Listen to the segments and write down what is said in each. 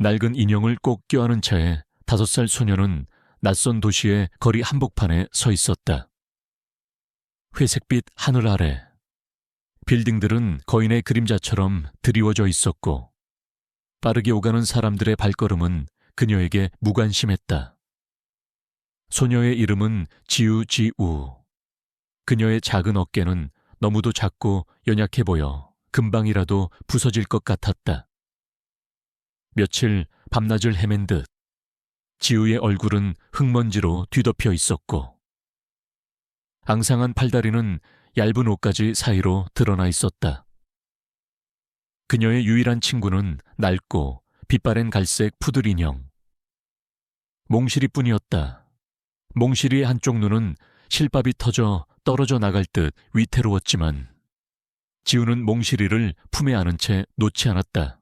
낡은 인형을 꼭 껴안은 채 5살 소녀는 낯선 도시의 거리 한복판에 서 있었다. 회색빛 하늘 아래 빌딩들은 거인의 그림자처럼 드리워져 있었고 빠르게 오가는 사람들의 발걸음은 그녀에게 무관심했다. 소녀의 이름은 지우지우. 그녀의 작은 어깨는 너무도 작고 연약해 보여 금방이라도 부서질 것 같았다. 며칠 밤낮을 헤맨 듯 지우의 얼굴은 흙먼지로 뒤덮여 있었고 앙상한 팔다리는 얇은 옷가지 사이로 드러나 있었다. 그녀의 유일한 친구는 낡고 빛바랜 갈색 푸들 인형. 몽실이뿐이었다. 몽실이의 한쪽 눈은 실밥이 터져 떨어져 나갈 듯 위태로웠지만 지우는 몽실이를 품에 안은 채 놓지 않았다.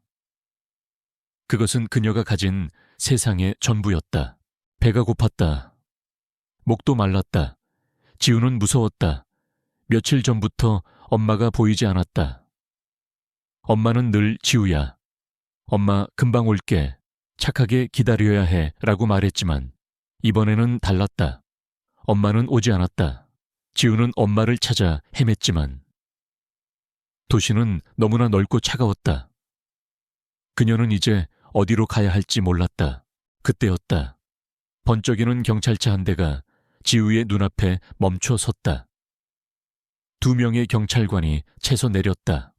그것은 그녀가 가진 세상의 전부였다. 배가 고팠다. 목도 말랐다. 지우는 무서웠다. 며칠 전부터 엄마가 보이지 않았다. 엄마는 늘 지우야. 엄마 금방 올게. 착하게 기다려야 해. 라고 말했지만 이번에는 달랐다. 엄마는 오지 않았다. 지우는 엄마를 찾아 헤맸지만 도시는 너무나 넓고 차가웠다. 그녀는 이제 어디로 가야 할지 몰랐다. 그때였다. 번쩍이는 경찰차 한 대가 지우의 눈앞에 멈춰 섰다. 2명의 경찰관이 채서 내렸다.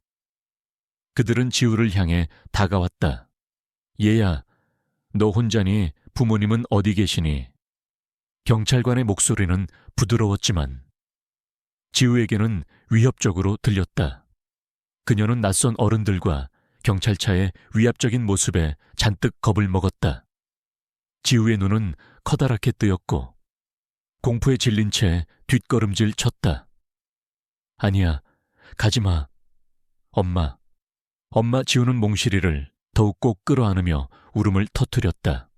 그들은 지우를 향해 다가왔다. 얘야, 너 혼자니? 부모님은 어디 계시니? 경찰관의 목소리는 부드러웠지만 지우에게는 위협적으로 들렸다. 그녀는 낯선 어른들과 경찰차의 위압적인 모습에 잔뜩 겁을 먹었다. 지우의 눈은 커다랗게 뜨였고 공포에 질린 채 뒷걸음질 쳤다. 아니야, 가지마. 엄마. 지우는 몽실이를 더욱 꼭 끌어안으며 울음을 터뜨렸다.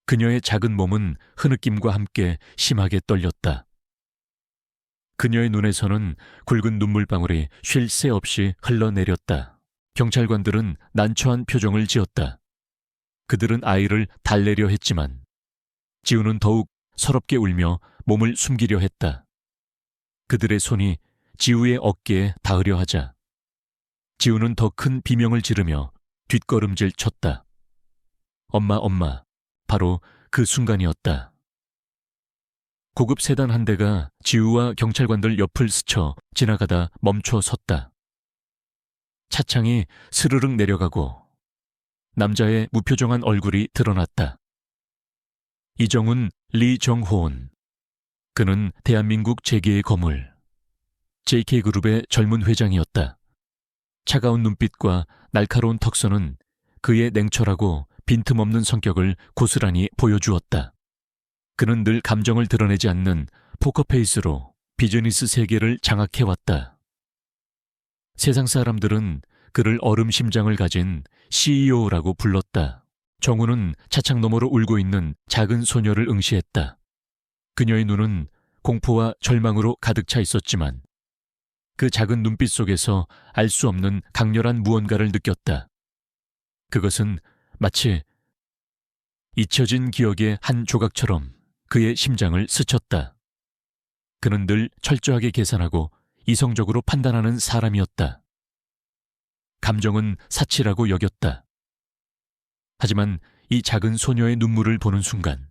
그녀의 작은 몸은 흐느낌과 함께 심하게 떨렸다. 그녀의 눈에서는 굵은 눈물방울이 쉴 새 없이 흘러내렸다. 경찰관들은 난처한 표정을 지었다. 그들은 아이를 달래려 했지만 지우는 더욱 서럽게 울며 몸을 숨기려 했다. 그들의 손이 지우의 어깨에 닿으려 하자 지우는 더 큰 비명을 지르며 뒷걸음질 쳤다. 엄마. 바로 그 순간이었다. 고급 세단 한 대가 지우와 경찰관들 옆을 스쳐 지나가다 멈춰 섰다. 차창이 스르륵 내려가고 남자의 무표정한 얼굴이 드러났다. 이정훈 리정호온. 그는 대한민국 재계의 거물 JK그룹의 젊은 회장이었다. 차가운 눈빛과 날카로운 턱선은 그의 냉철하고 빈틈없는 성격을 고스란히 보여주었다. 그는 늘 감정을 드러내지 않는 포커페이스로 비즈니스 세계를 장악해왔다. 세상 사람들은 그를 얼음심장을 가진 CEO라고 불렀다. 정우는 차창 너머로 울고 있는 작은 소녀를 응시했다. 그녀의 눈은 공포와 절망으로 가득 차 있었지만 그 작은 눈빛 속에서 알 수 없는 강렬한 무언가를 느꼈다. 그것은 마치 잊혀진 기억의 한 조각처럼 그의 심장을 스쳤다. 그는 늘 철저하게 계산하고 이성적으로 판단하는 사람이었다. 감정은 사치라고 여겼다. 하지만 이 작은 소녀의 눈물을 보는 순간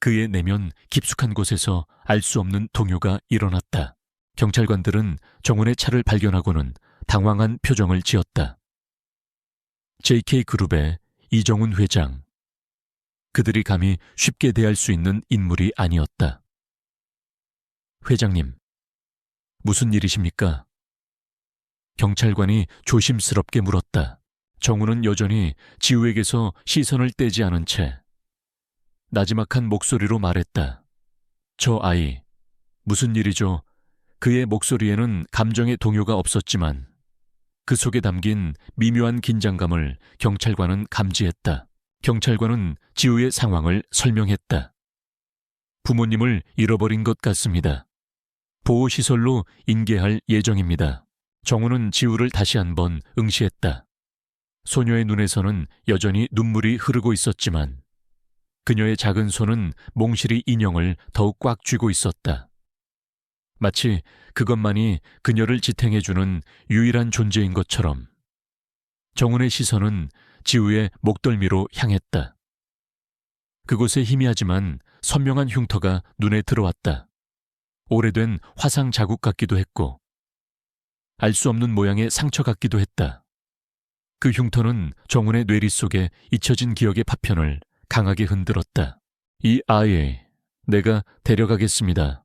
그의 내면 깊숙한 곳에서 알 수 없는 동요가 일어났다. 경찰관들은 정훈의 차를 발견하고는 당황한 표정을 지었다. JK그룹의 이정훈 회장. 그들이 감히 쉽게 대할 수 있는 인물이 아니었다. 회장님, 무슨 일이십니까? 경찰관이 조심스럽게 물었다. 정훈은 여전히 지우에게서 시선을 떼지 않은 채 나지막한 목소리로 말했다. 저 아이, 무슨 일이죠? 그의 목소리에는 감정의 동요가 없었지만 그 속에 담긴 미묘한 긴장감을 경찰관은 감지했다. 경찰관은 지우의 상황을 설명했다. 부모님을 잃어버린 것 같습니다. 보호시설로 인계할 예정입니다. 정우는 지우를 다시 한번 응시했다. 소녀의 눈에서는 여전히 눈물이 흐르고 있었지만 그녀의 작은 손은 몽실이 인형을 더욱 꽉 쥐고 있었다. 마치 그것만이 그녀를 지탱해주는 유일한 존재인 것처럼. 정훈의 시선은 지우의 목덜미로 향했다. 그곳에 희미하지만 선명한 흉터가 눈에 들어왔다. 오래된 화상 자국 같기도 했고 알 수 없는 모양의 상처 같기도 했다. 그 흉터는 정훈의 뇌리 속에 잊혀진 기억의 파편을 강하게 흔들었다. 이 아이, 내가 데려가겠습니다.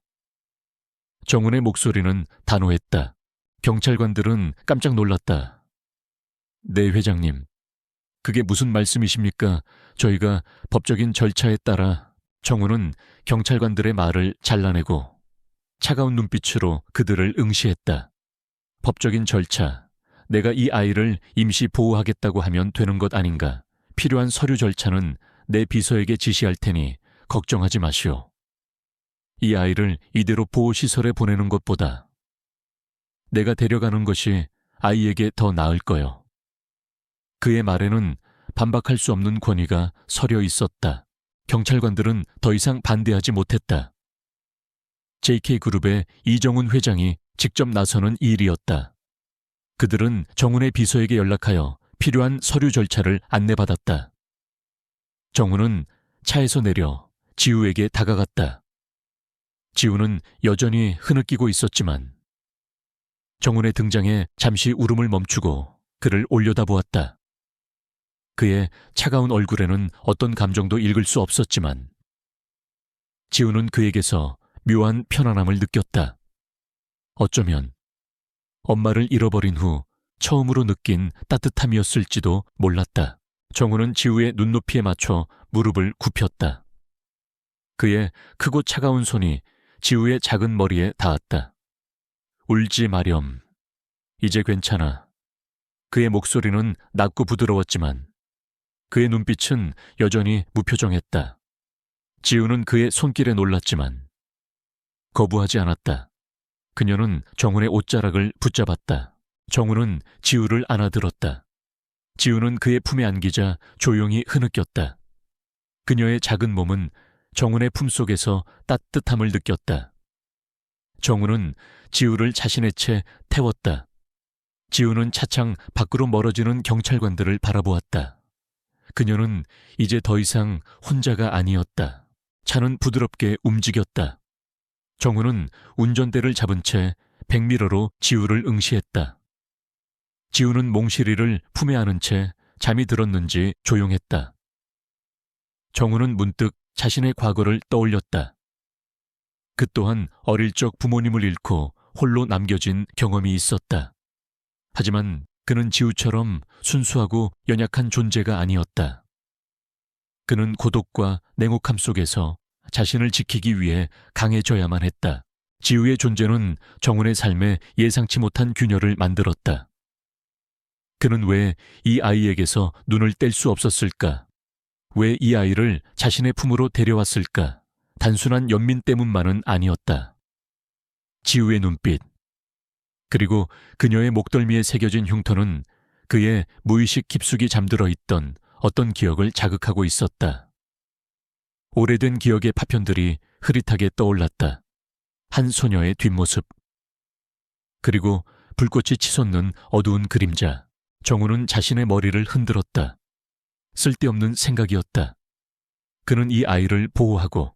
정훈의 목소리는 단호했다. 경찰관들은 깜짝 놀랐다. 네, 회장님. 그게 무슨 말씀이십니까? 저희가 법적인 절차에 따라. 정훈은 경찰관들의 말을 잘라내고 차가운 눈빛으로 그들을 응시했다. 법적인 절차, 내가 이 아이를 임시 보호하겠다고 하면 되는 것 아닌가? 필요한 서류 절차는 내 비서에게 지시할 테니 걱정하지 마시오. 이 아이를 이대로 보호시설에 보내는 것보다 내가 데려가는 것이 아이에게 더 나을 거요. 그의 말에는 반박할 수 없는 권위가 서려 있었다. 경찰관들은 더 이상 반대하지 못했다. JK그룹의 이정훈 회장이 직접 나서는 일이었다. 그들은 정훈의 비서에게 연락하여 필요한 서류 절차를 안내받았다. 정훈은 차에서 내려 지우에게 다가갔다. 지우는 여전히 흐느끼고 있었지만 정훈의 등장에 잠시 울음을 멈추고 그를 올려다보았다. 그의 차가운 얼굴에는 어떤 감정도 읽을 수 없었지만 지우는 그에게서 묘한 편안함을 느꼈다. 어쩌면 엄마를 잃어버린 후 처음으로 느낀 따뜻함이었을지도 몰랐다. 정훈은 지우의 눈높이에 맞춰 무릎을 굽혔다. 그의 크고 차가운 손이 지우의 작은 머리에 닿았다. 울지 마렴. 이제 괜찮아. 그의 목소리는 낮고 부드러웠지만 그의 눈빛은 여전히 무표정했다. 지우는 그의 손길에 놀랐지만 거부하지 않았다. 그녀는 정훈의 옷자락을 붙잡았다. 정훈은 지우를 안아들었다. 지우는 그의 품에 안기자 조용히 흐느꼈다. 그녀의 작은 몸은 정훈의 품속에서 따뜻함을 느꼈다. 정훈은 지우를 자신의 채 태웠다. 지우는 차창 밖으로 멀어지는 경찰관들을 바라보았다. 그녀는 이제 더 이상 혼자가 아니었다. 차는 부드럽게 움직였다. 정훈은 운전대를 잡은 채 백미러로 지우를 응시했다. 지우는 몽실이를 품에 안은 채 잠이 들었는지 조용했다. 정훈은 문득 자신의 과거를 떠올렸다. 그 또한 어릴 적 부모님을 잃고 홀로 남겨진 경험이 있었다. 하지만 그는 지우처럼 순수하고 연약한 존재가 아니었다. 그는 고독과 냉혹함 속에서 자신을 지키기 위해 강해져야만 했다. 지우의 존재는 정훈의 삶에 예상치 못한 균열을 만들었다. 그는 왜 이 아이에게서 눈을 뗄 수 없었을까? 왜 이 아이를 자신의 품으로 데려왔을까? 단순한 연민 때문만은 아니었다. 지우의 눈빛, 그리고 그녀의 목덜미에 새겨진 흉터는 그의 무의식 깊숙이 잠들어 있던 어떤 기억을 자극하고 있었다. 오래된 기억의 파편들이 흐릿하게 떠올랐다. 한 소녀의 뒷모습. 그리고 불꽃이 치솟는 어두운 그림자. 정훈은 자신의 머리를 흔들었다. 쓸데없는 생각이었다. 그는 이 아이를 보호하고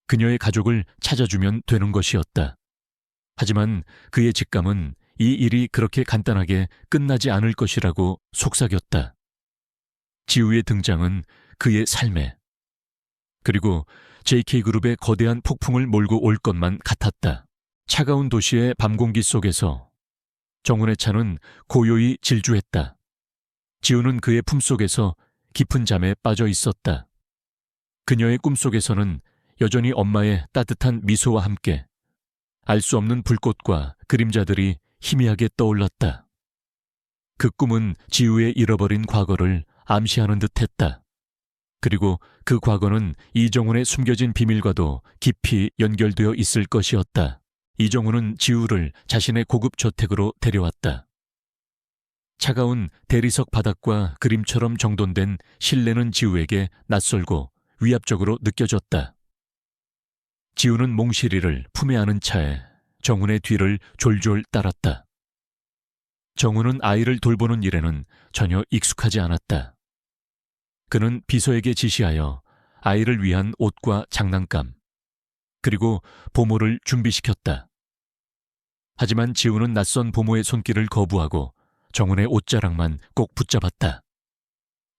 그녀의 가족을 찾아주면 되는 것이었다. 하지만 그의 직감은 이 일이 그렇게 간단하게 끝나지 않을 것이라고 속삭였다. 지우의 등장은 그의 삶에, 그리고 JK그룹의 거대한 폭풍을 몰고 올 것만 같았다. 차가운 도시의 밤 공기 속에서 정훈의 차는 고요히 질주했다. 지우는 그의 품속에서 깊은 잠에 빠져 있었다. 그녀의 꿈속에서는 여전히 엄마의 따뜻한 미소와 함께 알 수 없는 불꽃과 그림자들이 희미하게 떠올랐다. 그 꿈은 지우의 잃어버린 과거를 암시하는 듯했다. 그리고 그 과거는 이정훈의 숨겨진 비밀과도 깊이 연결되어 있을 것이었다. 이정훈은 지우를 자신의 고급 저택으로 데려왔다. 차가운 대리석 바닥과 그림처럼 정돈된 실내는 지우에게 낯설고 위압적으로 느껴졌다. 지우는 몽실이를 품에 안은 차에 정훈의 뒤를 졸졸 따랐다. 정훈은 아이를 돌보는 일에는 전혀 익숙하지 않았다. 그는 비서에게 지시하여 아이를 위한 옷과 장난감, 그리고 보모를 준비시켰다. 하지만 지우는 낯선 보모의 손길을 거부하고 정훈의 옷자락만 꼭 붙잡았다.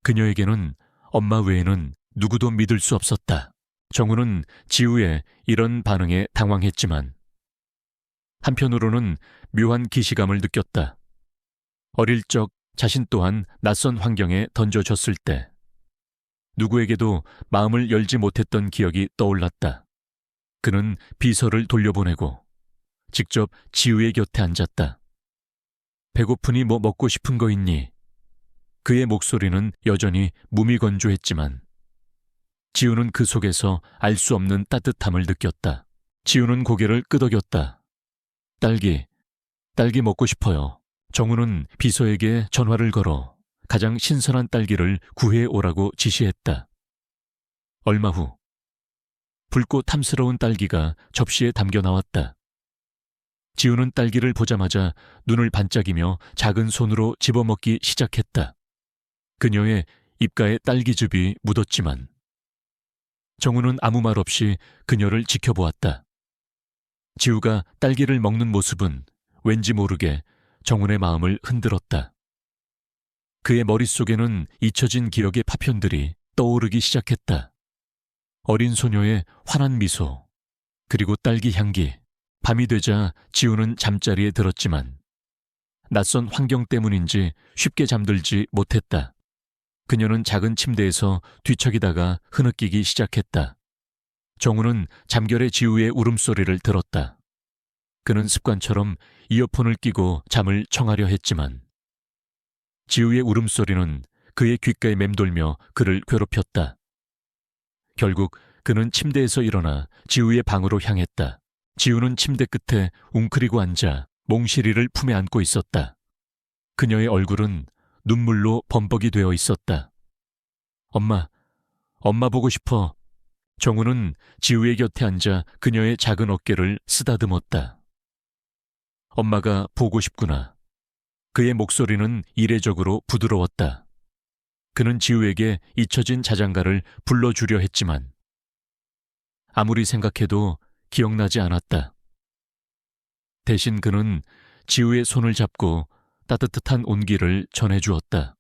그녀에게는 엄마 외에는 누구도 믿을 수 없었다. 정훈은 지우의 이런 반응에 당황했지만 한편으로는 묘한 기시감을 느꼈다. 어릴 적 자신 또한 낯선 환경에 던져졌을 때 누구에게도 마음을 열지 못했던 기억이 떠올랐다. 그는 비서를 돌려보내고 직접 지우의 곁에 앉았다. 배고프니 뭐 먹고 싶은 거 있니? 그의 목소리는 여전히 무미건조했지만 지우는 그 속에서 알 수 없는 따뜻함을 느꼈다. 지우는 고개를 끄덕였다. 딸기 먹고 싶어요. 정훈은 비서에게 전화를 걸어 가장 신선한 딸기를 구해 오라고 지시했다. 얼마 후 붉고 탐스러운 딸기가 접시에 담겨 나왔다. 지우는 딸기를 보자마자 눈을 반짝이며 작은 손으로 집어먹기 시작했다. 그녀의 입가에 딸기즙이 묻었지만 정훈은 아무 말 없이 그녀를 지켜보았다. 지우가 딸기를 먹는 모습은 왠지 모르게 정훈의 마음을 흔들었다. 그의 머릿속에는 잊혀진 기억의 파편들이 떠오르기 시작했다. 어린 소녀의 환한 미소, 그리고 딸기 향기. 밤이 되자 지우는 잠자리에 들었지만 낯선 환경 때문인지 쉽게 잠들지 못했다. 그녀는 작은 침대에서 뒤척이다가 흐느끼기 시작했다. 정훈은 잠결에 지우의 울음소리를 들었다. 그는 습관처럼 이어폰을 끼고 잠을 청하려 했지만 지우의 울음소리는 그의 귓가에 맴돌며 그를 괴롭혔다. 결국 그는 침대에서 일어나 지우의 방으로 향했다. 지우는 침대 끝에 웅크리고 앉아 몽실이를 품에 안고 있었다. 그녀의 얼굴은 눈물로 범벅이 되어 있었다. 엄마 보고 싶어. 정훈은 지우의 곁에 앉아 그녀의 작은 어깨를 쓰다듬었다. 엄마가 보고 싶구나. 그의 목소리는 이례적으로 부드러웠다. 그는 지우에게 잊혀진 자장가를 불러주려 했지만 아무리 생각해도 기억나지 않았다. 대신 그는 지우의 손을 잡고 따뜻한 온기를 전해주었다.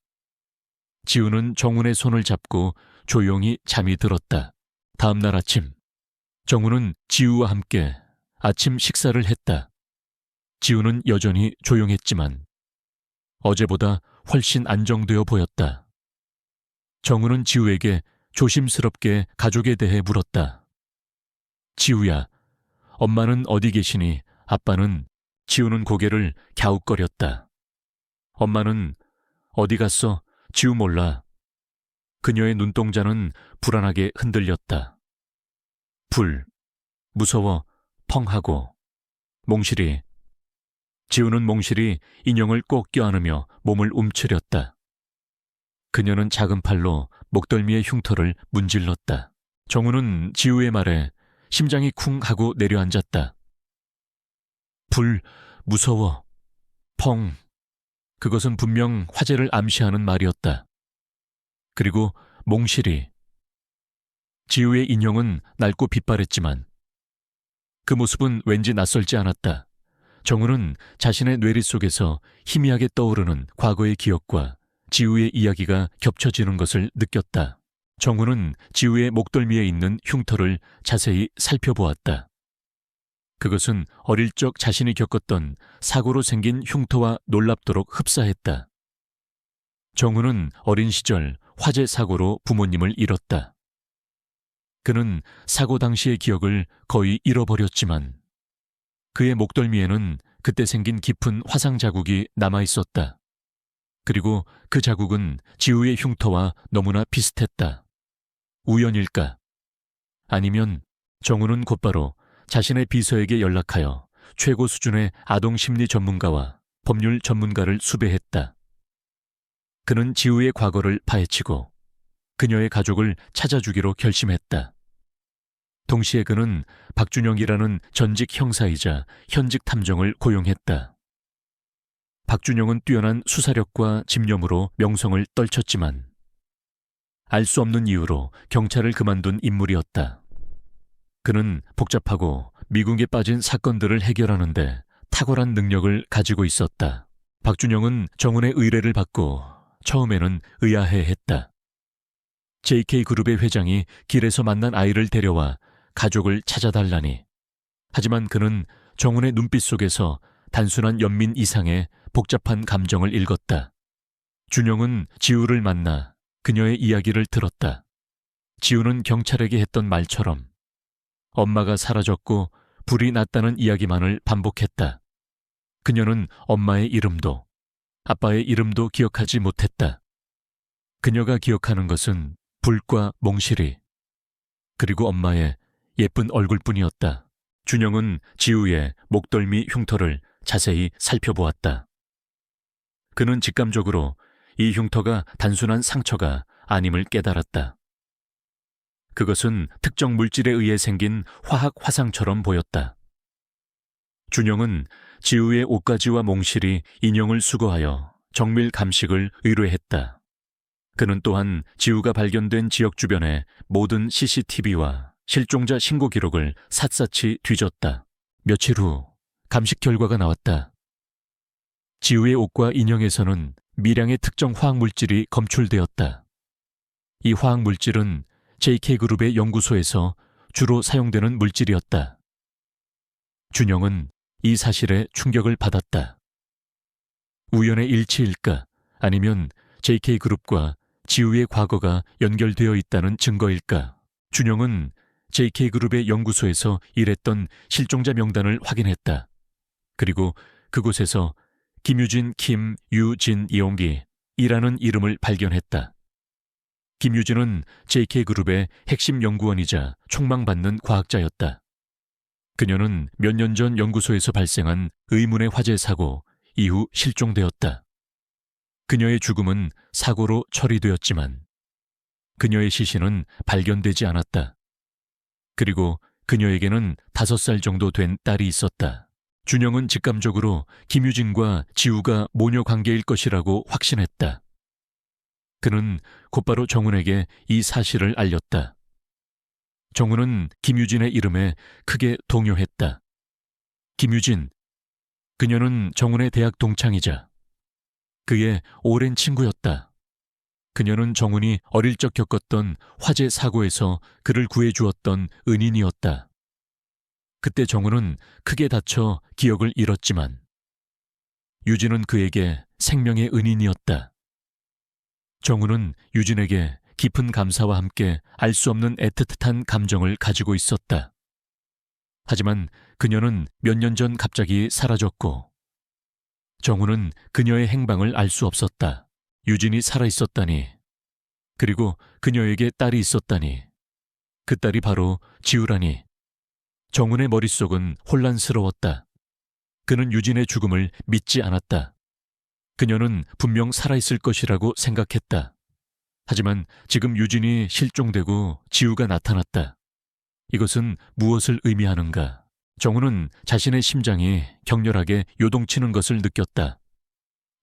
지우는 정훈의 손을 잡고 조용히 잠이 들었다. 다음 날 아침, 정훈은 지우와 함께 아침 식사를 했다. 지우는 여전히 조용했지만 어제보다 훨씬 안정되어 보였다. 정훈은 지우에게 조심스럽게 가족에 대해 물었다. 지우야, 엄마는 어디 계시니? 아빠는? 지우는 고개를 갸웃거렸다. 엄마는 어디 갔어? 지우 몰라. 그녀의 눈동자는 불안하게 흔들렸다. 불, 무서워, 펑하고. 몽실이. 지우는 몽실이 인형을 꼭 껴안으며 몸을 움츠렸다. 그녀는 작은 팔로 목덜미의 흉터를 문질렀다. 정훈은 지우의 말에 심장이 쿵 하고 내려앉았다. 불, 무서워, 펑. 그것은 분명 화재를 암시하는 말이었다. 그리고 몽실이. 지우의 인형은 낡고 빛바랬지만 그 모습은 왠지 낯설지 않았다. 정훈은 자신의 뇌리 속에서 희미하게 떠오르는 과거의 기억과 지우의 이야기가 겹쳐지는 것을 느꼈다. 정훈은 지우의 목덜미에 있는 흉터를 자세히 살펴보았다. 그것은 어릴 적 자신이 겪었던 사고로 생긴 흉터와 놀랍도록 흡사했다. 정훈은 어린 시절 화재 사고로 부모님을 잃었다. 그는 사고 당시의 기억을 거의 잃어버렸지만 그의 목덜미에는 그때 생긴 깊은 화상 자국이 남아 있었다. 그리고 그 자국은 지우의 흉터와 너무나 비슷했다. 우연일까? 아니면 정훈은 곧바로 자신의 비서에게 연락하여 최고 수준의 아동심리 전문가와 법률 전문가를 수배했다. 그는 지우의 과거를 파헤치고 그녀의 가족을 찾아주기로 결심했다. 동시에 그는 박준영이라는 전직 형사이자 현직 탐정을 고용했다. 박준영은 뛰어난 수사력과 집념으로 명성을 떨쳤지만 알 수 없는 이유로 경찰을 그만둔 인물이었다. 그는 복잡하고 미궁에 빠진 사건들을 해결하는데 탁월한 능력을 가지고 있었다. 박준영은 정훈의 의뢰를 받고 처음에는 의아해했다. JK그룹의 회장이 길에서 만난 아이를 데려와 가족을 찾아달라니. 하지만 그는 정훈의 눈빛 속에서 단순한 연민 이상의 복잡한 감정을 읽었다. 준영은 지우를 만나 그녀의 이야기를 들었다. 지우는 경찰에게 했던 말처럼 엄마가 사라졌고 불이 났다는 이야기만을 반복했다. 그녀는 엄마의 이름도 아빠의 이름도 기억하지 못했다. 그녀가 기억하는 것은 불과 몽실이 그리고 엄마의 예쁜 얼굴뿐이었다. 준영은 지우의 목덜미 흉터를 자세히 살펴보았다. 그는 직감적으로 이 흉터가 단순한 상처가 아님을 깨달았다. 그것은 특정 물질에 의해 생긴 화학 화상처럼 보였다. 준영은 지우의 옷가지와 몽실이 인형을 수거하여 정밀 감식을 의뢰했다. 그는 또한 지우가 발견된 지역 주변의 모든 CCTV와 실종자 신고 기록을 샅샅이 뒤졌다. 며칠 후 감식 결과가 나왔다. 지우의 옷과 인형에서는 미량의 특정 화학물질이 검출되었다. 이 화학물질은 JK그룹의 연구소에서 주로 사용되는 물질이었다. 준영은 이 사실에 충격을 받았다. 우연의 일치일까? 아니면 JK그룹과 지우의 과거가 연결되어 있다는 증거일까? 준영은 JK그룹의 연구소에서 일했던 실종자 명단을 확인했다. 그리고 그곳에서 김유진, 유진, 이용기이라는 이름을 발견했다. 김유진은 JK그룹의 핵심 연구원이자 촉망받는 과학자였다. 그녀는 몇 년 전 연구소에서 발생한 의문의 화재 사고 이후 실종되었다. 그녀의 죽음은 사고로 처리되었지만 그녀의 시신은 발견되지 않았다. 그리고 그녀에게는 5살 정도 된 딸이 있었다. 준영은 직감적으로 김유진과 지우가 모녀 관계일 것이라고 확신했다. 그는 곧바로 정훈에게 이 사실을 알렸다. 정훈은 김유진의 이름에 크게 동요했다. 김유진, 그녀는 정훈의 대학 동창이자 그의 오랜 친구였다. 그녀는 정훈이 어릴 적 겪었던 화재 사고에서 그를 구해주었던 은인이었다. 그때 정훈은 크게 다쳐 기억을 잃었지만 유진은 그에게 생명의 은인이었다. 정훈은 유진에게 깊은 감사와 함께 알 수 없는 애틋한 감정을 가지고 있었다. 하지만 그녀는 몇 년 전 갑자기 사라졌고 정훈은 그녀의 행방을 알 수 없었다. 유진이 살아있었다니, 그리고 그녀에게 딸이 있었다니, 그 딸이 바로 지우라니. 정훈의 머릿속은 혼란스러웠다. 그는 유진의 죽음을 믿지 않았다. 그녀는 분명 살아있을 것이라고 생각했다. 하지만 지금 유진이 실종되고 지우가 나타났다. 이것은 무엇을 의미하는가? 정훈은 자신의 심장이 격렬하게 요동치는 것을 느꼈다.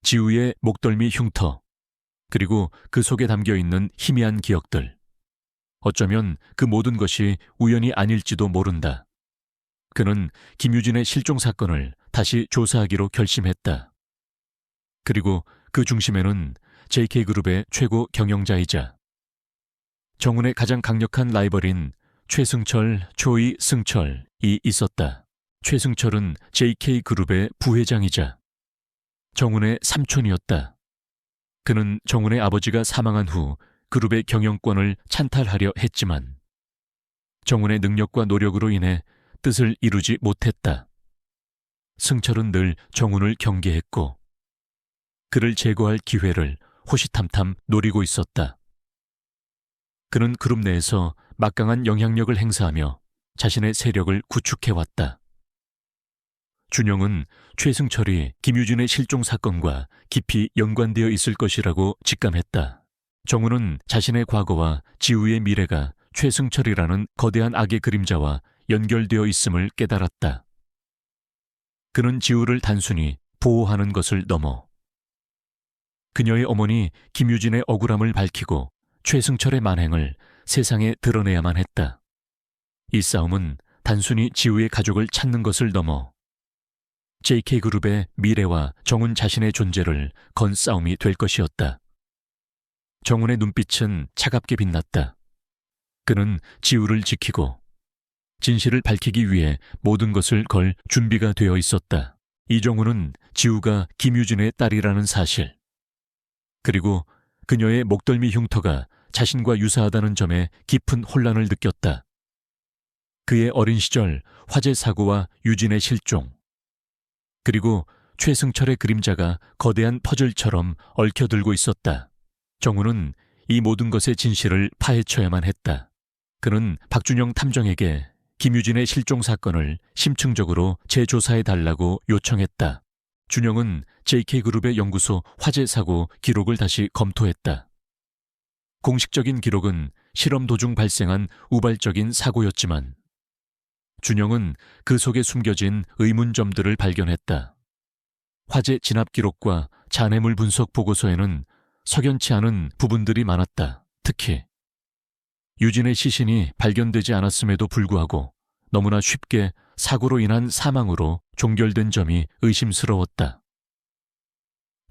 지우의 목덜미 흉터, 그리고 그 속에 담겨있는 희미한 기억들. 어쩌면 그 모든 것이 우연이 아닐지도 모른다. 그는 김유진의 실종 사건을 다시 조사하기로 결심했다. 그리고 그 중심에는 JK그룹의 최고 경영자이자 정훈의 가장 강력한 라이벌인 최승철, 조이 승철이 있었다. 최승철은 JK그룹의 부회장이자 정훈의 삼촌이었다. 그는 정훈의 아버지가 사망한 후 그룹의 경영권을 찬탈하려 했지만 정훈의 능력과 노력으로 인해 뜻을 이루지 못했다. 승철은 늘 정훈을 경계했고 그를 제거할 기회를 호시탐탐 노리고 있었다. 그는 그룹 내에서 막강한 영향력을 행사하며 자신의 세력을 구축해왔다. 준영은 최승철이 김유진의 실종 사건과 깊이 연관되어 있을 것이라고 직감했다. 정우는 자신의 과거와 지우의 미래가 최승철이라는 거대한 악의 그림자와 연결되어 있음을 깨달았다. 그는 지우를 단순히 보호하는 것을 넘어 그녀의 어머니 김유진의 억울함을 밝히고 최승철의 만행을 세상에 드러내야만 했다. 이 싸움은 단순히 지우의 가족을 찾는 것을 넘어 JK그룹의 미래와 정훈 자신의 존재를 건 싸움이 될 것이었다. 정훈의 눈빛은 차갑게 빛났다. 그는 지우를 지키고 진실을 밝히기 위해 모든 것을 걸 준비가 되어 있었다. 이정훈은 지우가 김유진의 딸이라는 사실, 그리고 그녀의 목덜미 흉터가 자신과 유사하다는 점에 깊은 혼란을 느꼈다. 그의 어린 시절 화재 사고와 유진의 실종, 그리고 최승철의 그림자가 거대한 퍼즐처럼 얽혀들고 있었다. 정우는 이 모든 것의 진실을 파헤쳐야만 했다. 그는 박준영 탐정에게 김유진의 실종 사건을 심층적으로 재조사해달라고 요청했다. 준영은 JK그룹의 연구소 화재 사고 기록을 다시 검토했다. 공식적인 기록은 실험 도중 발생한 우발적인 사고였지만 준영은 그 속에 숨겨진 의문점들을 발견했다. 화재 진압 기록과 잔해물 분석 보고서에는 석연치 않은 부분들이 많았다. 특히 유진의 시신이 발견되지 않았음에도 불구하고 너무나 쉽게 사고로 인한 사망으로 종결된 점이 의심스러웠다.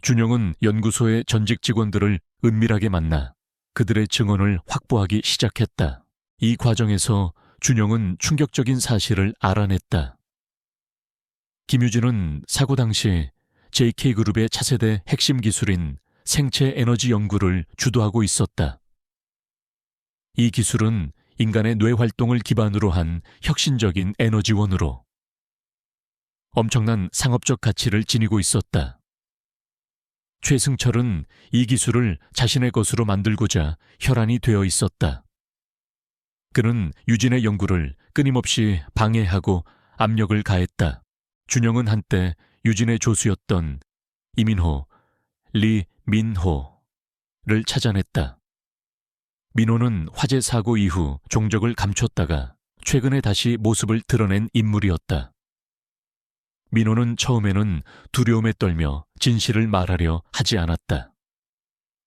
준영은 연구소의 전직 직원들을 은밀하게 만나 그들의 증언을 확보하기 시작했다. 이 과정에서 준영은 충격적인 사실을 알아냈다. 김유진은 사고 당시 JK그룹의 차세대 핵심 기술인 생체 에너지 연구를 주도하고 있었다. 이 기술은 인간의 뇌 활동을 기반으로 한 혁신적인 에너지원으로 엄청난 상업적 가치를 지니고 있었다. 최승철은 이 기술을 자신의 것으로 만들고자 혈안이 되어 있었다. 그는 유진의 연구를 끊임없이 방해하고 압력을 가했다. 준영은 한때 유진의 조수였던 이민호, 리민호를 찾아냈다. 민호는 화재 사고 이후 종적을 감췄다가 최근에 다시 모습을 드러낸 인물이었다. 민호는 처음에는 두려움에 떨며 진실을 말하려 하지 않았다.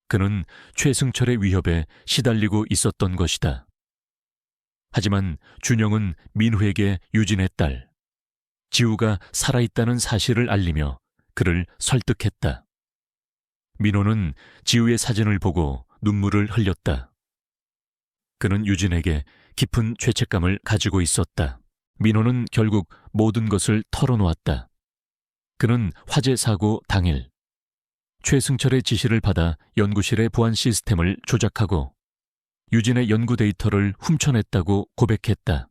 그는 최승철의 위협에 시달리고 있었던 것이다. 하지만 준영은 민호에게 유진의 딸, 지우가 살아있다는 사실을 알리며 그를 설득했다. 민호는 지우의 사진을 보고 눈물을 흘렸다. 그는 유진에게 깊은 죄책감을 가지고 있었다. 민호는 결국 모든 것을 털어놓았다. 그는 화재 사고 당일 최승철의 지시를 받아 연구실의 보안 시스템을 조작하고 유진의 연구 데이터를 훔쳐냈다고 고백했다.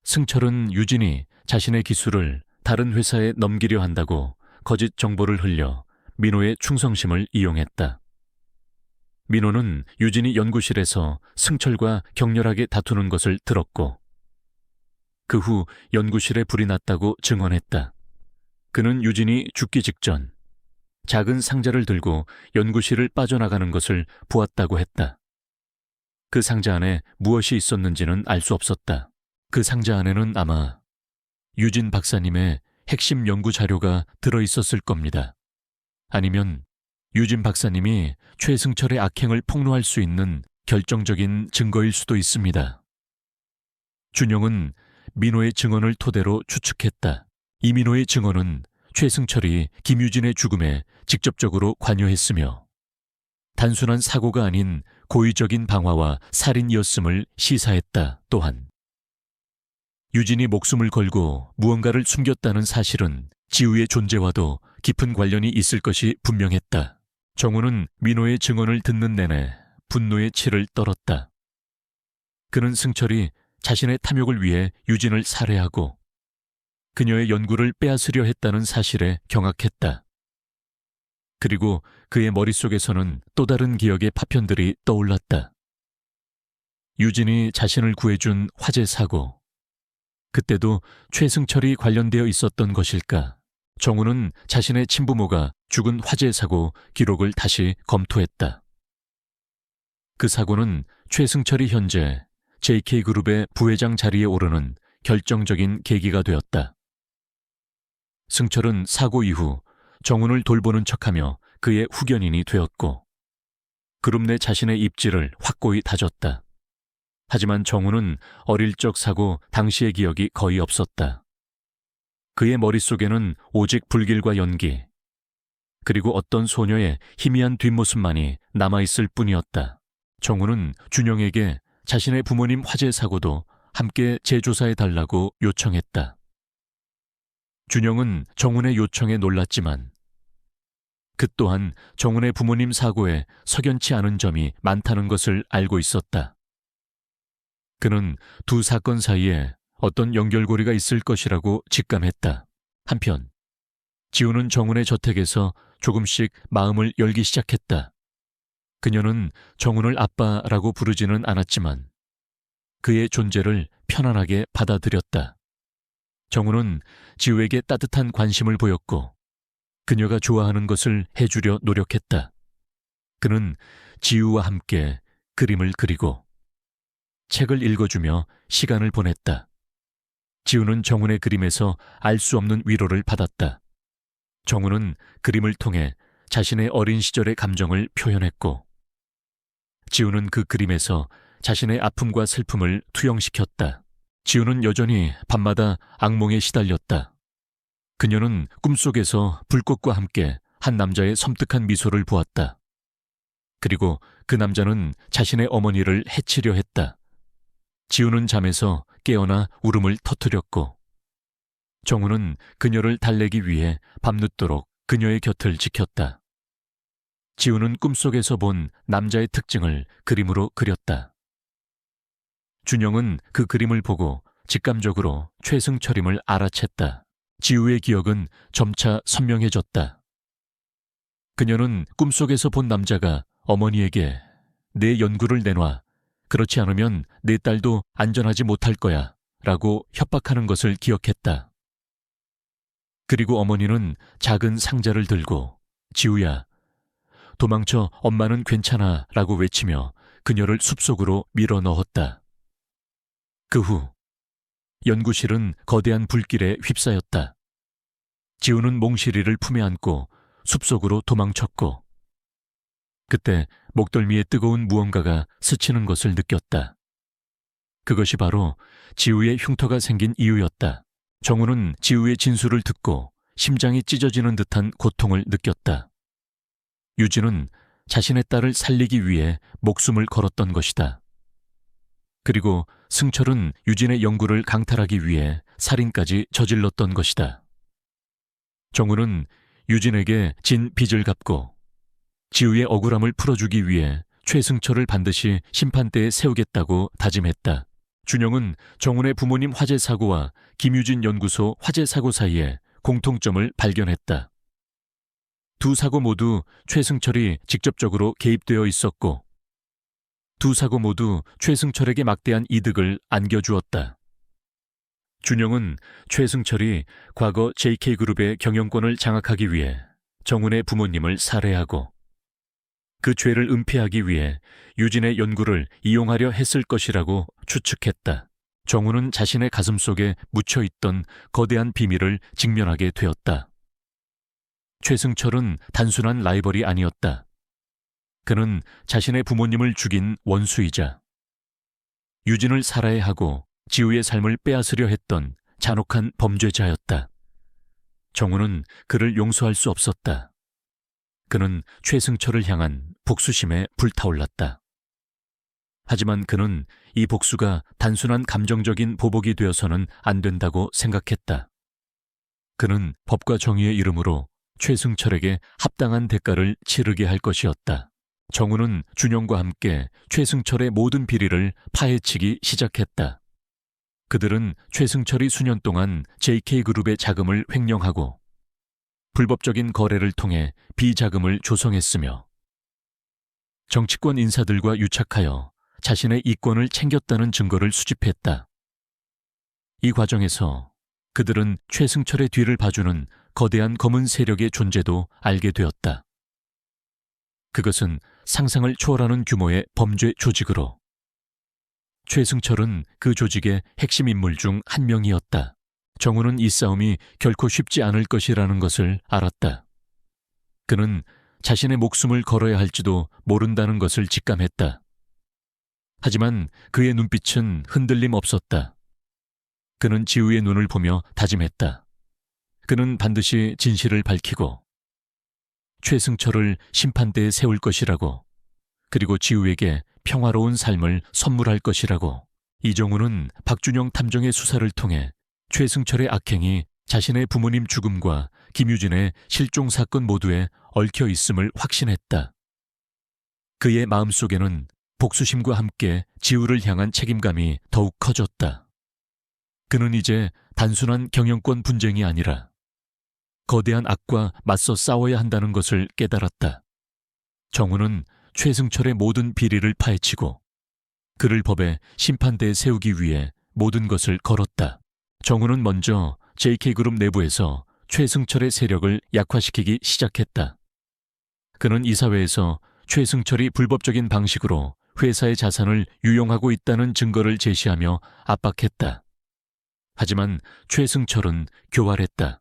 승철은 유진이 자신의 기술을 다른 회사에 넘기려 한다고 거짓 정보를 흘려 민호의 충성심을 이용했다. 민호는 유진이 연구실에서 승철과 격렬하게 다투는 것을 들었고 그 후 연구실에 불이 났다고 증언했다. 그는 유진이 죽기 직전 작은 상자를 들고 연구실을 빠져나가는 것을 보았다고 했다. 그 상자 안에 무엇이 있었는지는 알 수 없었다. 그 상자 안에는 아마 유진 박사님의 핵심 연구 자료가 들어있었을 겁니다. 아니면 유진 박사님이 최승철의 악행을 폭로할 수 있는 결정적인 증거일 수도 있습니다. 준영은 민호의 증언을 토대로 추측했다. 이민호의 증언은 최승철이 김유진의 죽음에 직접적으로 관여했으며 단순한 사고가 아닌 고의적인 방화와 살인이었음을 시사했다. 또한 유진이 목숨을 걸고 무언가를 숨겼다는 사실은 지우의 존재와도 깊은 관련이 있을 것이 분명했다. 정우는 민호의 증언을 듣는 내내 분노의 치를 떨었다. 그는 승철이 자신의 탐욕을 위해 유진을 살해하고 그녀의 연구를 빼앗으려 했다는 사실에 경악했다. 그리고 그의 머릿속에서는 또 다른 기억의 파편들이 떠올랐다. 유진이 자신을 구해준 화재 사고, 그때도 최승철이 관련되어 있었던 것일까? 정우는 자신의 친부모가 죽은 화재 사고 기록을 다시 검토했다. 그 사고는 최승철이 현재 JK그룹의 부회장 자리에 오르는 결정적인 계기가 되었다. 승철은 사고 이후 정운을 돌보는 척하며 그의 후견인이 되었고 그룹 내 자신의 입지를 확고히 다졌다. 하지만 정운은 어릴 적 사고 당시의 기억이 거의 없었다. 그의 머릿속에는 오직 불길과 연기, 그리고 어떤 소녀의 희미한 뒷모습만이 남아있을 뿐이었다. 정우는 준영에게 자신의 부모님 화재 사고도 함께 재조사해달라고 요청했다. 준영은 정운의 요청에 놀랐지만 그 또한 정운의 부모님 사고에 석연치 않은 점이 많다는 것을 알고 있었다. 그는 두 사건 사이에 어떤 연결고리가 있을 것이라고 직감했다. 한편 지우는 정운의 저택에서 조금씩 마음을 열기 시작했다. 그녀는 정운을 아빠라고 부르지는 않았지만 그의 존재를 편안하게 받아들였다. 정운은 지우에게 따뜻한 관심을 보였고 그녀가 좋아하는 것을 해주려 노력했다. 그는 지우와 함께 그림을 그리고 책을 읽어주며 시간을 보냈다. 지우는 정운의 그림에서 알 수 없는 위로를 받았다. 정운은 그림을 통해 자신의 어린 시절의 감정을 표현했고 지우는 그 그림에서 자신의 아픔과 슬픔을 투영시켰다. 지우는 여전히 밤마다 악몽에 시달렸다. 그녀는 꿈속에서 불꽃과 함께 한 남자의 섬뜩한 미소를 보았다. 그리고 그 남자는 자신의 어머니를 해치려 했다. 지우는 잠에서 깨어나 울음을 터뜨렸고 정우는 그녀를 달래기 위해 밤늦도록 그녀의 곁을 지켰다. 지우는 꿈속에서 본 남자의 특징을 그림으로 그렸다. 준영은 그 그림을 보고 직감적으로 최승철임을 알아챘다. 지우의 기억은 점차 선명해졌다. 그녀는 꿈속에서 본 남자가 어머니에게 내 연구를 내놔. 그렇지 않으면 내 딸도 안전하지 못할 거야. 라고 협박하는 것을 기억했다. 그리고 어머니는 작은 상자를 들고 지우야, 도망쳐 엄마는 괜찮아 라고 외치며 그녀를 숲속으로 밀어 넣었다. 그 후 연구실은 거대한 불길에 휩싸였다. 지우는 몽실이를 품에 안고 숲속으로 도망쳤고 그때 목덜미에 뜨거운 무언가가 스치는 것을 느꼈다. 그것이 바로 지우의 흉터가 생긴 이유였다. 정우는 지우의 진술을 듣고 심장이 찢어지는 듯한 고통을 느꼈다. 유진은 자신의 딸을 살리기 위해 목숨을 걸었던 것이다. 그리고 승철은 유진의 연구를 강탈하기 위해 살인까지 저질렀던 것이다. 정우는 유진에게 진 빚을 갚고 지우의 억울함을 풀어주기 위해 최승철을 반드시 심판대에 세우겠다고 다짐했다. 준영은 정운의 부모님 화재 사고와 김유진 연구소 화재 사고 사이에 공통점을 발견했다. 두 사고 모두 최승철이 직접적으로 개입되어 있었고 두 사고 모두 최승철에게 막대한 이득을 안겨주었다. 준영은 최승철이 과거 JK그룹의 경영권을 장악하기 위해 정운의 부모님을 살해하고 그 죄를 은폐하기 위해 유진의 연구를 이용하려 했을 것이라고 추측했다. 정우는 자신의 가슴속에 묻혀있던 거대한 비밀을 직면하게 되었다. 최승철은 단순한 라이벌이 아니었다. 그는 자신의 부모님을 죽인 원수이자 유진을 살해야 하고 지우의 삶을 빼앗으려 했던 잔혹한 범죄자였다. 정우는 그를 용서할 수 없었다. 그는 최승철을 향한 복수심에 불타올랐다. 하지만 그는 이 복수가 단순한 감정적인 보복이 되어서는 안 된다고 생각했다. 그는 법과 정의의 이름으로 최승철에게 합당한 대가를 치르게 할 것이었다. 정우는 준영과 함께 최승철의 모든 비리를 파헤치기 시작했다. 그들은 최승철이 수년 동안 JK그룹의 자금을 횡령하고 불법적인 거래를 통해 비자금을 조성했으며 정치권 인사들과 유착하여 자신의 이권을 챙겼다는 증거를 수집했다. 이 과정에서 그들은 최승철의 뒤를 봐주는 거대한 검은 세력의 존재도 알게 되었다. 그것은 상상을 초월하는 규모의 범죄 조직으로 최승철은 그 조직의 핵심 인물 중 한 명이었다. 정우는 이 싸움이 결코 쉽지 않을 것이라는 것을 알았다. 그는 자신의 목숨을 걸어야 할지도 모른다는 것을 직감했다. 하지만 그의 눈빛은 흔들림 없었다. 그는 지우의 눈을 보며 다짐했다. 그는 반드시 진실을 밝히고 최승철을 심판대에 세울 것이라고, 그리고 지우에게 평화로운 삶을 선물할 것이라고. 이정우는 박준영 탐정의 수사를 통해 최승철의 악행이 자신의 부모님 죽음과 김유진의 실종 사건 모두에 얽혀 있음을 확신했다. 그의 마음속에는 복수심과 함께 지우를 향한 책임감이 더욱 커졌다. 그는 이제 단순한 경영권 분쟁이 아니라 거대한 악과 맞서 싸워야 한다는 것을 깨달았다. 정우는 최승철의 모든 비리를 파헤치고 그를 법의 심판대에 세우기 위해 모든 것을 걸었다. 정우는 먼저 JK그룹 내부에서 최승철의 세력을 약화시키기 시작했다. 그는 이사회에서 최승철이 불법적인 방식으로 회사의 자산을 유용하고 있다는 증거를 제시하며 압박했다. 하지만 최승철은 교활했다.